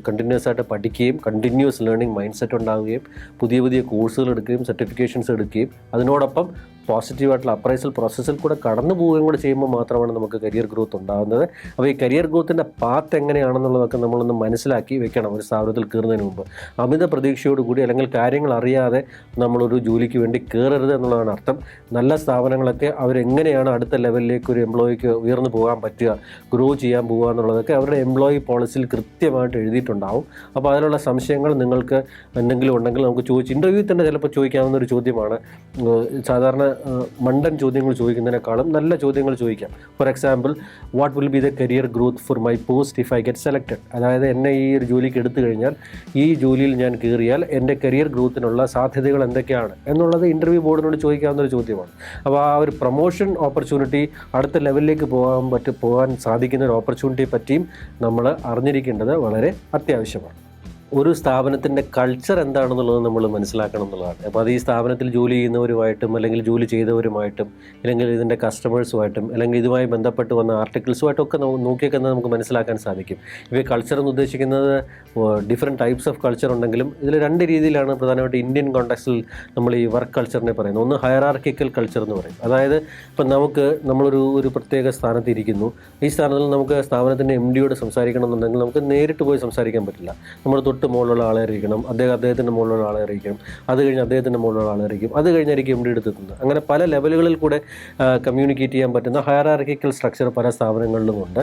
കണ്ടിന്യൂസ് ആയിട്ട് പഠിക്കുകയും കണ്ടിന്യൂസ് ലേണിംഗ് മൈൻഡ് സെറ്റ് ഉണ്ടാവുകയും പുതിയ കോഴ്സുകൾ എടുക്കുകയും സർട്ടിഫിക്കേഷൻസ് എടുക്കുകയും അതിനോടൊപ്പം പോസിറ്റീവായിട്ടുള്ള അപ്രൈസൽ പ്രോസസ്സിൽ കൂടെ കടന്നു പോവുകയും കൂടെ ചെയ്യുമ്പോൾ മാത്രമാണ് നമുക്ക് കരിയർ ഗ്രോത്ത് ഉണ്ടാകുന്നത്. അപ്പോൾ ഈ കരിയർ ഗ്രോത്തിൻ്റെ പാത്ത് എങ്ങനെയാണെന്നുള്ളതൊക്കെ നമ്മളൊന്ന് മനസ്സിലാക്കി വെക്കണം ഒരു സ്ഥാപനത്തിൽ കയറുന്നതിന് മുമ്പ്. അമിത പ്രതീക്ഷയോടുകൂടി അല്ലെങ്കിൽ കാര്യങ്ങൾ അറിയാതെ നമ്മളൊരു ജോലിക്ക് വേണ്ടി കയറരുത് എന്നുള്ളതാണ് അർത്ഥം. നല്ല സ്ഥാപനങ്ങളൊക്കെ അവരെങ്ങനെയാണ് അടുത്ത ലെവലിലേക്ക് ഒരു എംപ്ലോയിക്ക് ഉയർന്നു പോകാൻ പറ്റുക, ഗ്രോ ചെയ്യാൻ പോകുക എന്നുള്ളതൊക്കെ അവരുടെ എംപ്ലോയി പോളിസിയിൽ കൃത്യമായിട്ട് എഴുതിയിട്ടുണ്ടാവും. അപ്പോൾ അതിനുള്ള സംശയങ്ങൾ നിങ്ങൾക്ക് എന്തെങ്കിലും ഉണ്ടെങ്കിൽ നമുക്ക് ഇൻ്റർവ്യൂ തന്നെ ചിലപ്പോൾ ചോദിക്കാവുന്ന ഒരു ചോദ്യമാണ്. സാധാരണ മണ്ടൻ ചോദ്യങ്ങൾ ചോദിക്കുന്നതിനേക്കാളും നല്ല ചോദ്യങ്ങൾ ചോദിക്കാം. For example, what will be the career growth for my post if I get selected? അതായത് എന്നെ ഈ ഒരു ജോലിക്ക് എടുത്തു കഴിഞ്ഞാൽ, ഈ ജോലിയിൽ ഞാൻ കയറിയാൽ എൻ്റെ കരിയർ ഗ്രോത്തിനുള്ള സാധ്യതകൾ എന്തൊക്കെയാണ് എന്നുള്ളത് ഇൻ്റർവ്യൂ ബോർഡിനോട് ചോദിക്കാവുന്ന ഒരു ചോദ്യമാണ്. അപ്പോൾ ആ ഒരു പ്രൊമോഷൻ ഓപ്പർച്യൂണിറ്റി, അടുത്ത ലെവലിലേക്ക് പോകാൻ സാധിക്കുന്ന ഒരു ഓപ്പർച്യൂണിറ്റിയെ പറ്റിയും നമ്മൾ അറിഞ്ഞിരിക്കേണ്ടത് വളരെ അത്യാവശ്യമാണ്. ഒരു സ്ഥാപനത്തിൻ്റെ കൾച്ചർ എന്താണെന്നുള്ളത് നമ്മൾ മനസ്സിലാക്കണം എന്നുള്ളതാണ്. അപ്പോൾ അത് ഈ സ്ഥാപനത്തിൽ ജോലി ചെയ്യുന്നവരുമായിട്ടും അല്ലെങ്കിൽ ജോലി ചെയ്തവരുമായിട്ടും അല്ലെങ്കിൽ ഇതിൻ്റെ കസ്റ്റമേഴ്സുമായിട്ടും അല്ലെങ്കിൽ ഇതുമായി ബന്ധപ്പെട്ട് വന്ന ആർട്ടിക്കിൾസുമായിട്ടൊക്കെ നോക്കിയൊക്കെ നമുക്ക് മനസ്സിലാക്കാൻ സാധിക്കും. ഇപ്പോൾ ഈ കൾച്ചർ എന്ന് ഉദ്ദേശിക്കുന്നത് ഡിഫറെൻറ്റ് ടൈപ്സ് ഓഫ് കൾച്ചർ ഉണ്ടെങ്കിലും ഇതിൽ 2 രീതിയിലാണ് പ്രധാനമായിട്ട് ഇന്ത്യൻ കോണ്ടെക്സ്റ്റിൽ നമ്മൾ ഈ വർക്ക് കൾച്ചറിനെ പറയുന്നത്. ഒന്ന് ഹയറാർക്കിക്കൽ കൾച്ചർ എന്ന് പറയും. അതായത് ഇപ്പം നമ്മളൊരു പ്രത്യേക സ്ഥാനത്ത് ഇരിക്കുന്നു. ഈ സ്ഥാനത്തിൽ നമുക്ക് സ്ഥാപനത്തിൻ്റെ MD സംസാരിക്കണം എന്നുണ്ടെങ്കിൽ നമുക്ക് നേരിട്ട് പോയി സംസാരിക്കാൻ പറ്റില്ല. നമ്മൾ തൊട്ട് മുകളിലുള്ള ആളെ അറിയിക്കണം, അദ്ദേഹത്തിൻ്റെ മുകളിലുള്ള ആളെ അറിയിക്കണം, അത് കഴിഞ്ഞ് അദ്ദേഹത്തിൻ്റെ മുകളിലുള്ള ആളെ അറിയിക്കും, അത് കഴിഞ്ഞായിരിക്കും MD എടുത്തെത്തുന്നത്. അങ്ങനെ പല ലെവലുകളിൽ കൂടെ കമ്മ്യൂണിക്കേറ്റ് ചെയ്യാൻ പറ്റുന്ന ഹയറാർക്കിക്കൽ സ്ട്രക്ചർ പല സ്ഥാപനങ്ങളിലുമുണ്ട്.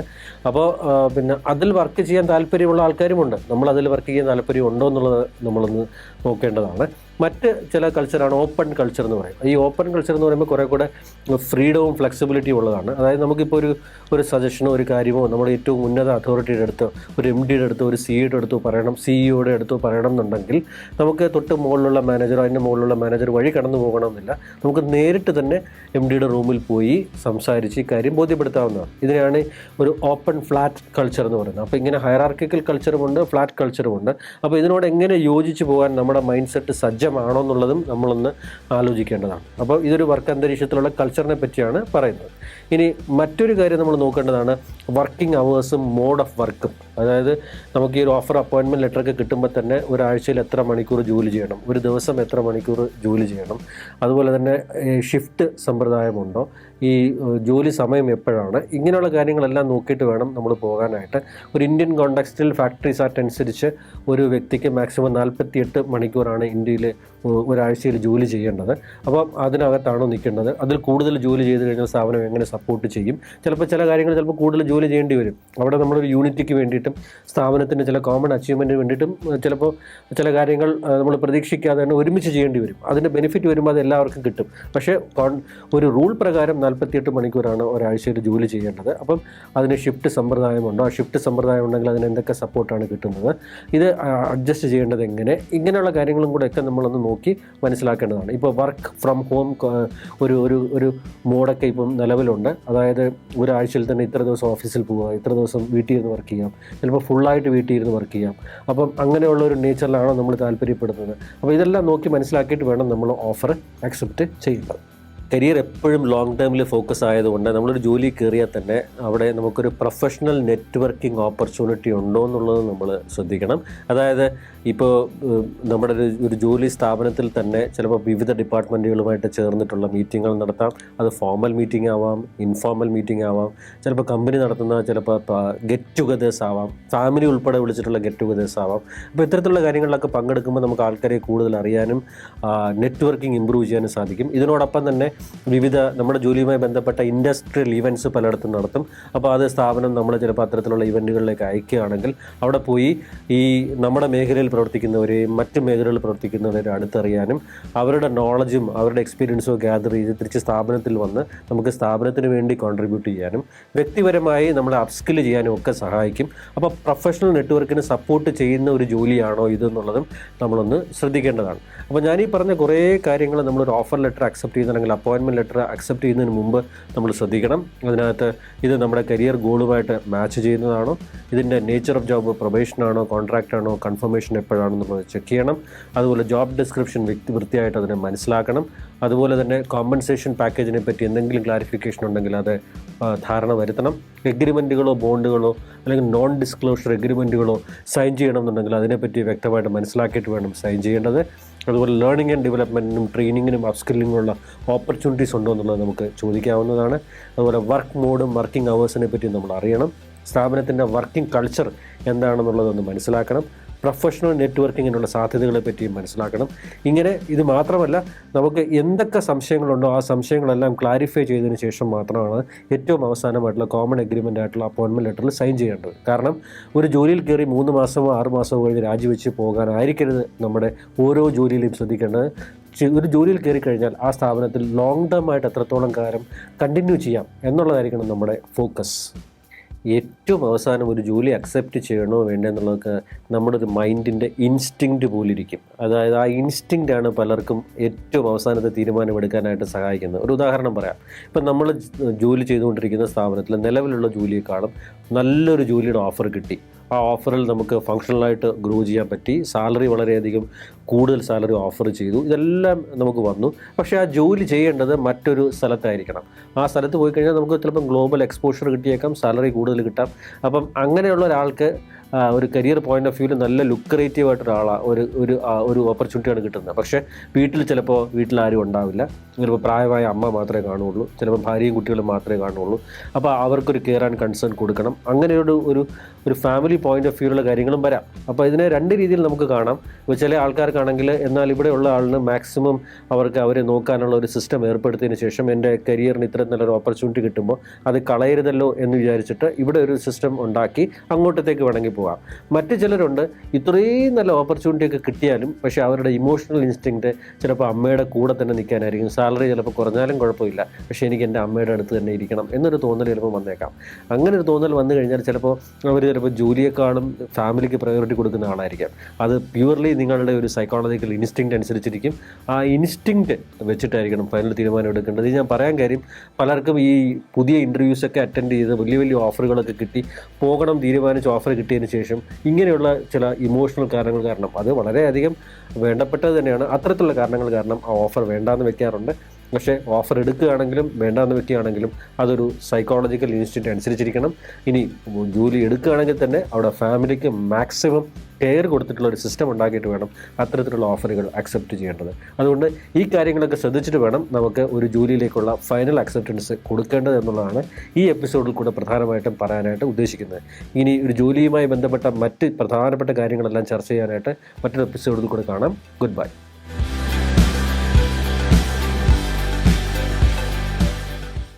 അപ്പോൾ പിന്നെ അതിൽ വർക്ക് ചെയ്യാൻ താല്പര്യമുള്ള ആൾക്കാരുമുണ്ട്. നമ്മൾ അതിൽ വർക്ക് ചെയ്യാൻ താല്പര്യം ഉണ്ടോ എന്നുള്ളത് നമ്മളൊന്ന് നോക്കേണ്ടതാണ്. മറ്റ് ചില കൾച്ചറാണ് ഓപ്പൺ കൾച്ചർ എന്ന് പറയും. ഈ ഓപ്പൺ കൾച്ചർ എന്ന് പറയുമ്പോൾ കുറേ കൂടെ ഫ്രീഡവും ഫ്ലെക്സിബിലിറ്റിയും ഉള്ളതാണ്. അതായത് നമുക്കിപ്പോൾ ഒരു സജഷനോ ഒരു കാര്യമോ നമ്മുടെ ഏറ്റവും ഉന്നത അതോറിറ്റിയുടെ അടുത്തോ ഒരു MD അടുത്തോ ഒരു CEO അടുത്തോ പറയണം, CEO അടുത്തോ പറയണം എന്നുണ്ടെങ്കിൽ നമുക്ക് തൊട്ട് മുകളിലുള്ള മാനേജറോ അതിൻ്റെ മുകളിലുള്ള മാനേജർ വഴി കടന്നു പോകണമെന്നില്ല. നമുക്ക് നേരിട്ട് തന്നെ MD റൂമിൽ പോയി സംസാരിച്ച് ഈ കാര്യം ബോധ്യപ്പെടുത്താവുന്നതാണ്. ഇതിനാണ് ഒരു ഓപ്പൺ ഫ്ലാറ്റ് കൾച്ചർ എന്ന് പറയുന്നത്. അപ്പോൾ ഇങ്ങനെ ഹയറാർക്കിക്കൽ കൾച്ചറുമുണ്ട്, ഫ്ലാറ്റ് കൾച്ചറുമുണ്ട്. അപ്പോൾ ഇതിനോട് എങ്ങനെ യോജിച്ച് പോകാൻ നമ്മുടെ മൈൻഡ് സെറ്റ് സജ്ജമാണോ എന്നുള്ളതും നമ്മളൊന്ന് ആലോചിക്കേണ്ടതാണ്. അപ്പോൾ ഇതൊരു വർക്ക് അന്തരീക്ഷത്തിലുള്ള കൾച്ചറിനെ പറ്റിയാണ് പറയുന്നത്. ഇനി മറ്റൊരു കാര്യം നമ്മൾ നോക്കേണ്ടതാണ് വർക്കിംഗ് അവേഴ്സും മോഡ് ഓഫ് വർക്കും. അതായത് നമുക്ക് ഈ ഒരു ഓഫർ അപ്പോയിൻമെൻറ്റ് ലെറ്ററൊക്കെ കിട്ടുമ്പോൾ തന്നെ ഒരാഴ്ചയിൽ എത്ര മണിക്കൂർ ജോലി ചെയ്യണം, ഒരു ദിവസം എത്ര മണിക്കൂർ ജോലി ചെയ്യണം, അതുപോലെ തന്നെ ഷിഫ്റ്റ് സമ്പ്രദായമുണ്ടോ, ഈ ജോലി സമയം എപ്പോഴാണ്, ഇങ്ങനെയുള്ള കാര്യങ്ങളെല്ലാം നോക്കിയിട്ട് വേണം നമ്മൾ പോകാനായിട്ട്. ഒരു ഇന്ത്യൻ കോണ്ടെക്സ്റ്റിൽ ഫാക്ടറീസ് ആക്ട് അനുസരിച്ച് ഒരു വ്യക്തിക്ക് മാക്സിമം 48 മണിക്കൂറാണ് ഇന്ത്യയിൽ ഒരാഴ്ചയിൽ ജോലി ചെയ്യേണ്ടത്. അപ്പം അതിനകത്താണോ നിൽക്കേണ്ടത്? അതിൽ കൂടുതൽ ജോലി ചെയ്ത് കഴിഞ്ഞാൽ സ്ഥാപനം എങ്ങനെ സപ്പോർട്ട് ചെയ്യും? ചിലപ്പോൾ ചില കാര്യങ്ങൾ കൂടുതൽ ജോലി ചെയ്യേണ്ടി വരും. അവിടെ നമ്മളൊരു യൂണിറ്റിക്ക് വേണ്ടിയിട്ട് വേണ്ടിയിട്ടും സ്ഥാപനത്തിൻ്റെ ചില കോമൺ അച്ചീവ്മെൻറ്റിന് വേണ്ടിയിട്ടും ചിലപ്പോൾ ചില കാര്യങ്ങൾ നമ്മൾ പ്രതീക്ഷിക്കാതെ തന്നെ ഒരുമിച്ച് ചെയ്യേണ്ടി വരും. അതിൻ്റെ ബെനിഫിറ്റ് വരുമ്പോൾ അത് എല്ലാവർക്കും കിട്ടും. പക്ഷേ ഒരു റൂൾ പ്രകാരം 48 മണിക്കൂറാണ് ഒരാഴ്ചയിൽ ജോലി ചെയ്യേണ്ടത്. അപ്പം അതിന് ഷിഫ്റ്റ് സമ്പ്രദായമുണ്ടോ? ആ ഷിഫ്റ്റ് സമ്പ്രദായം ഉണ്ടെങ്കിൽ അതിന് എന്തൊക്കെ സപ്പോർട്ടാണ് കിട്ടുന്നത്, ഇത് അഡ്ജസ്റ്റ് ചെയ്യേണ്ടത് എങ്ങനെ, ഇങ്ങനെയുള്ള കാര്യങ്ങളും കൂടെ ഒക്കെ നമ്മളൊന്ന് നോക്കി മനസ്സിലാക്കേണ്ടതാണ്. ഇപ്പോൾ വർക്ക് ഫ്രം ഹോം ഒരു മോഡൊക്കെ ഇപ്പം നിലവിലുണ്ട്. അതായത് ഒരാഴ്ചയിൽ തന്നെ ഇത്ര ദിവസം ഓഫീസിൽ പോവുക, ഇത്ര ദിവസം വീട്ടിൽ ഇരുന്ന് വർക്ക് ചെയ്യാം, ചിലപ്പോൾ ഫുള്ളായിട്ട് വീട്ടിൽ ഇരുന്ന് വർക്ക് ചെയ്യാം. അപ്പം അങ്ങനെയുള്ള ഒരു നേച്ചറിലാണോ നമ്മൾ താല്പര്യപ്പെടുന്നത്? അപ്പോൾ ഇതെല്ലാം നോക്കി മനസ്സിലാക്കിയിട്ട് വേണം നമ്മൾ ഓഫർ അക്സെപ്റ്റ് ചെയ്യേണ്ടത്. കരിയർ എപ്പോഴും ലോങ് ടേമിൽ ഫോക്കസ് ആയതുകൊണ്ട് നമ്മളൊരു ജോലി കയറിയാൽ തന്നെ അവിടെ നമുക്കൊരു പ്രൊഫഷണൽ നെറ്റ്വർക്കിംഗ് ഓപ്പർച്യൂണിറ്റി ഉണ്ടോ എന്നുള്ളത് നമ്മൾ ശ്രദ്ധിക്കണം. അതായത് ഇപ്പോൾ നമ്മുടെ ഒരു ജോലി സ്ഥാപനത്തിൽ തന്നെ ചിലപ്പോൾ വിവിധ ഡിപ്പാർട്ട്മെൻറ്റുകളുമായിട്ട് ചേർന്നിട്ടുള്ള മീറ്റിങ്ങുകൾ നടത്താം. അത് ഫോർമൽ മീറ്റിംഗ് ആവാം, ഇൻഫോർമൽ മീറ്റിംഗ് ആവാം, ചിലപ്പോൾ കമ്പനി നടത്തുന്ന ചിലപ്പോൾ ഗെറ്റ് ടുഗദേഴ്സ് ആവാം, ഫാമിലി ഉൾപ്പെടെ വിളിച്ചിട്ടുള്ള ഗെറ്റ് ടുഗദേഴ്സ് ആവാം. അപ്പോൾ ഇത്തരത്തിലുള്ള കാര്യങ്ങളിലൊക്കെ പങ്കെടുക്കുമ്പോൾ നമുക്ക് ആൾക്കാരെ കൂടുതൽ അറിയാനും നെറ്റ്വർക്കിംഗ് ഇമ്പ്രൂവ് ചെയ്യാനും സാധിക്കും. ഇതിനോടൊപ്പം തന്നെ വിവിധ നമ്മുടെ ജോലിയുമായി ബന്ധപ്പെട്ട ഇൻഡസ്ട്രിയൽ ഈവൻറ്റ്സ് പലയിടത്തും നടത്തും. അപ്പോൾ അത് സ്ഥാപനം നമ്മൾ ചിലപ്പോൾ അത്തരത്തിലുള്ള ഇവൻറ്റുകളിലേക്ക് അയക്കുകയാണെങ്കിൽ അവിടെ പോയി ഈ നമ്മുടെ മേഖലയിൽ പ്രവർത്തിക്കുന്നവരെയും മറ്റ് മേഖലകളിൽ പ്രവർത്തിക്കുന്നവരെ അടുത്തറിയാനും അവരുടെ നോളജും അവരുടെ എക്സ്പീരിയൻസും ഗ്യാദർ ചെയ്ത് തിരിച്ച് സ്ഥാപനത്തിൽ വന്ന് നമുക്ക് സ്ഥാപനത്തിന് വേണ്ടി കോൺട്രിബ്യൂട്ട് ചെയ്യാനും വ്യക്തിപരമായി നമ്മളെ അപ്സ്കിൽ ചെയ്യാനും ഒക്കെ സഹായിക്കും. അപ്പോൾ പ്രൊഫഷണൽ നെറ്റ്വർക്കിന് സപ്പോർട്ട് ചെയ്യുന്ന ഒരു ജോലിയാണോ ഇതെന്നുള്ളതും നമ്മളൊന്ന് ശ്രദ്ധിക്കേണ്ടതാണ്. അപ്പോൾ ഞാനീ പറഞ്ഞ കുറേ കാര്യങ്ങൾ നമ്മളൊരു ഓഫർ ലെറ്റർ അക്സെപ്റ്റ് ചെയ്യുന്നുണ്ടെങ്കിൽ അപ്പോയിൻമെൻറ്റ് ലെറ്റർ അക്സെപ്റ്റ് ചെയ്യുന്നതിന് മുമ്പ് നമ്മൾ ശ്രദ്ധിക്കണം. അതിനകത്ത് ഇത് നമ്മുടെ കരിയർ ഗോളുമായിട്ട് മാച്ച് ചെയ്യുന്നതാണോ, ഇതിൻ്റെ നേച്ചർ ഓഫ് ജോബ് പ്രൊബേഷനാണോ, കോൺട്രാക്റ്റാണോ, കൺഫർമേഷൻ എപ്പോഴാണെന്നുള്ളത് ചെക്ക് ചെയ്യണം. അതുപോലെ ജോബ് ഡിസ്ക്രിപ്ഷൻ വൃത്തിയായിട്ട് അതിനെ മനസ്സിലാക്കണം. അതുപോലെ തന്നെ കോമ്പൻസേഷൻ പാക്കേജിനെ പറ്റി എന്തെങ്കിലും ക്ലാരിഫിക്കേഷൻ ഉണ്ടെങ്കിൽ അത് ധാരണ വരുത്തണം. എഗ്രിമെൻറ്റുകളോ ബോണ്ടുകളോ അല്ലെങ്കിൽ നോൺ ഡിസ്ക്ലോഷർ എഗ്രിമെൻറ്റുകളോ സൈൻ ചെയ്യണമെന്നുണ്ടെങ്കിൽ അതിനെപ്പറ്റി വ്യക്തമായിട്ട് മനസ്സിലാക്കിയിട്ട് വേണം സൈൻ ചെയ്യേണ്ടത്. അതുപോലെ ലേണിംഗ് ആൻഡ് ഡെവലപ്മെൻറ്റിനും ട്രെയിനിങ്ങിനും അപ്സ്കില്ലിങ്ങിനുള്ള ഓപ്പർച്യൂണിറ്റീസ് ഉണ്ടോ എന്നുള്ളത് നമുക്ക് ചോദിക്കാവുന്നതാണ്. അതുപോലെ വർക്ക് മോഡും വർക്കിംഗ് അവേഴ്സിനെ പറ്റി നമ്മൾ അറിയണം. സ്ഥാപനത്തിൻ്റെ വർക്കിംഗ് കൾച്ചർ എന്താണെന്നുള്ളതൊന്ന് മനസ്സിലാക്കണം. പ്രൊഫഷണൽ നെറ്റ്വർക്കിങ്ങിനുള്ള സാധ്യതകളെ പറ്റിയും മനസ്സിലാക്കണം. ഇങ്ങനെ ഇത് മാത്രമല്ല, നമുക്ക് എന്തൊക്കെ സംശയങ്ങളുണ്ടോ ആ സംശയങ്ങളെല്ലാം ക്ലാരിഫൈ ചെയ്തതിന് ശേഷം മാത്രമാണ് ഏറ്റവും അവസാനമായിട്ടുള്ള കോമൺ എഗ്രിമെൻ്റ് ആയിട്ടുള്ള അപ്പോയിൻമെൻറ്റ് ലെറ്ററിൽ സൈൻ ചെയ്യേണ്ടത്. കാരണം ഒരു ജോലിയിൽ കയറി 3 മാസമോ 6 മാസമോ കഴിഞ്ഞ് രാജിവെച്ച് പോകാനായിരിക്കരുത് നമ്മുടെ ഓരോ ജോലിയിലും ശ്രദ്ധിക്കേണ്ടത്. ഒരു ജോലിയിൽ കയറി കഴിഞ്ഞാൽ ആ സ്ഥാപനത്തിൽ ലോങ് ടേം ആയിട്ട് എത്രത്തോളം കാലം കണ്ടിന്യൂ ചെയ്യാം എന്നുള്ളതായിരിക്കണം നമ്മുടെ ഫോക്കസ്. ഏറ്റവും അവസാനം ഒരു ജോലി അക്സെപ്റ്റ് ചെയ്യണോ വേണ്ടോ എന്നുള്ളതൊക്കെ നമ്മുടെ ഒരു മൈൻഡിൻ്റെ ഇൻസ്റ്റിങ്ക്റ്റ് പോലിരിക്കും. അതായത് ആ ഇൻസ്റ്റിങ്ക്റ്റാണ് പലർക്കും ഏറ്റവും അവസാനത്തെ തീരുമാനമെടുക്കാനായിട്ട് സഹായിക്കുന്നത്. ഒരു ഉദാഹരണം പറയാം. ഇപ്പം നമ്മൾ ജോലി ചെയ്തുകൊണ്ടിരിക്കുന്ന സ്ഥാപനത്തിൽ നിലവിലുള്ള ജോലിയെക്കാളും നല്ലൊരു ജോലിയുടെ ഓഫർ കിട്ടി. ആ ഓഫറിൽ നമുക്ക് ഫങ്ഷണലായിട്ട് ഗ്രോ ചെയ്യാൻ പറ്റി, സാലറി വളരെയധികം കൂടുതൽ സാലറി ഓഫർ ചെയ്തു, ഇതെല്ലാം നമുക്ക് വന്നു. പക്ഷേ ആ ജോലി ചെയ്യേണ്ടത് മറ്റൊരു സ്ഥലത്തായിരിക്കണം. ആ സ്ഥലത്ത് പോയി കഴിഞ്ഞാൽ നമുക്ക് ചിലപ്പം ഗ്ലോബൽ എക്സ്പോഷർ കിട്ടിയേക്കാം, സാലറി കൂടുതൽ കിട്ടാം. അപ്പം അങ്ങനെയുള്ള ഒരാൾക്ക് ഒരു കരിയർ പോയിൻ്റ് ഓഫ് വ്യൂവിൽ നല്ല ലുക്രേറ്റീവ് ആയിട്ടൊരാളാണ് ഒരു ഓപ്പർച്യൂണിറ്റിയാണ് കിട്ടുന്നത്. പക്ഷേ വീട്ടിൽ ആരും ഉണ്ടാവില്ല. ചിലപ്പോൾ പ്രായമായ അമ്മ മാത്രമേ കാണുകയുള്ളൂ, ചിലപ്പോൾ ഭാര്യയും കുട്ടികളും മാത്രമേ കാണുകയുള്ളൂ. അപ്പോൾ അവർക്കൊരു കെയർ ആൻഡ് കൺസേൺ കൊടുക്കണം. അങ്ങനെ ഒരു ഫാമിലി പോയിൻ്റ് ഓഫ് വ്യൂവിലുള്ള കാര്യങ്ങളും വരാം. അപ്പോൾ ഇതിനെ 2 രീതിയിൽ നമുക്ക് കാണാം. ഇപ്പോൾ ചില ആൾക്കാർക്കാണെങ്കിൽ എന്നാൽ ഇവിടെയുള്ള ആളിന് മാക്സിമം അവരെ നോക്കാനുള്ള ഒരു സിസ്റ്റം ഏർപ്പെടുത്തിയതിന് ശേഷം എൻ്റെ കരിയറിന് ഇത്ര നല്ലൊരു ഓപ്പർച്യൂണിറ്റി കിട്ടുമ്പോൾ അത് കളയരുതല്ലോ എന്ന് വിചാരിച്ചിട്ട് ഇവിടെ ഒരു സിസ്റ്റം ഉണ്ടാക്കി അങ്ങോട്ടത്തേക്ക് വേണമെങ്കിൽ പോകാം. മറ്റു ചിലരുണ്ട് ഇത്രയും നല്ല ഓപ്പർച്യൂണിറ്റിയൊക്കെ കിട്ടിയാലും പക്ഷേ അവരുടെ ഇമോഷണൽ ഇൻസ്റ്റിങ്ക്റ്റ് ചിലപ്പോൾ അമ്മയുടെ കൂടെ തന്നെ നിൽക്കാനായിരിക്കും. സാലറി ചിലപ്പോൾ കുറഞ്ഞാലും കുഴപ്പമില്ല, പക്ഷേ എനിക്ക് എൻ്റെ അമ്മയുടെ അടുത്ത് തന്നെ ഇരിക്കണം എന്നൊരു തോന്നൽ ചിലപ്പോൾ വന്നേക്കാം. അങ്ങനെ ഒരു തോന്നൽ വന്നു കഴിഞ്ഞാൽ ചിലപ്പോൾ ജോലിയെക്കാളും ഫാമിലിക്ക് പ്രയോറിറ്റി കൊടുക്കുന്ന ആളായിരിക്കാം. അത് പ്യൂർലി നിങ്ങളുടെ ഒരു സൈക്കോളജിക്കൽ ഇൻസ്റ്റിങ്ക്റ്റ് അനുസരിച്ചിരിക്കും. ആ ഇൻസ്റ്റിങ്ക്റ്റ് വെച്ചിട്ടായിരിക്കണം ഫൈനൽ തീരുമാനം എടുക്കേണ്ടത്. ഇത് ഞാൻ പറയാൻ കാര്യം, പലർക്കും ഈ പുതിയ ഇൻ്റർവ്യൂസൊക്കെ അറ്റൻഡ് ചെയ്ത് വലിയ ഓഫറുകളൊക്കെ കിട്ടി പോകണം തീരുമാനിച്ച് ഓഫർ കിട്ടിയതിന് ശേഷം ഇങ്ങനെയുള്ള ചില ഇമോഷണൽ കാരണങ്ങൾ കാരണം, അത് വളരെയധികം വേണ്ടപ്പെട്ടത് തന്നെയാണ്, അത്തരത്തിലുള്ള കാരണങ്ങൾ കാരണം ആ ഓഫർ വേണ്ടാന്ന് വെക്കാറുണ്ട്. പക്ഷേ ഓഫർ എടുക്കുകയാണെങ്കിലും വേണ്ടാന്ന് വെക്കുകയാണെങ്കിലും അതൊരു സൈക്കോളജിക്കൽ ഇൻസ്റ്റിങ്ക്റ്റ് അനുസരിച്ചിരിക്കണം. ഇനി ജോലി എടുക്കുകയാണെങ്കിൽ തന്നെ അവിടെ ഫാമിലിക്ക് മാക്സിമം കെയർ കൊടുത്തിട്ടുള്ള ഒരു സിസ്റ്റം ഉണ്ടാക്കിയിട്ട് വേണം അത്തരത്തിലുള്ള ഓഫറുകൾ അക്സെപ്റ്റ് ചെയ്യേണ്ടത്. അതുകൊണ്ട് ഈ കാര്യങ്ങളൊക്കെ ശ്രദ്ധിച്ചിട്ട് വേണം നമുക്ക് ഒരു ജോലിയിലേക്കുള്ള ഫൈനൽ അക്സെപ്റ്റൻസ് കൊടുക്കേണ്ടത് എന്നുള്ളതാണ് ഈ എപ്പിസോഡിൽ കൂടെ പ്രധാനമായിട്ടും പറയാനായിട്ട് ഉദ്ദേശിക്കുന്നത്. ഇനി ഒരു ജോലിയുമായി ബന്ധപ്പെട്ട മറ്റ് പ്രധാനപ്പെട്ട കാര്യങ്ങളെല്ലാം ചർച്ച ചെയ്യാനായിട്ട് മറ്റൊരു എപ്പിസോഡിൽ കൂടെ കാണാം. Good bye.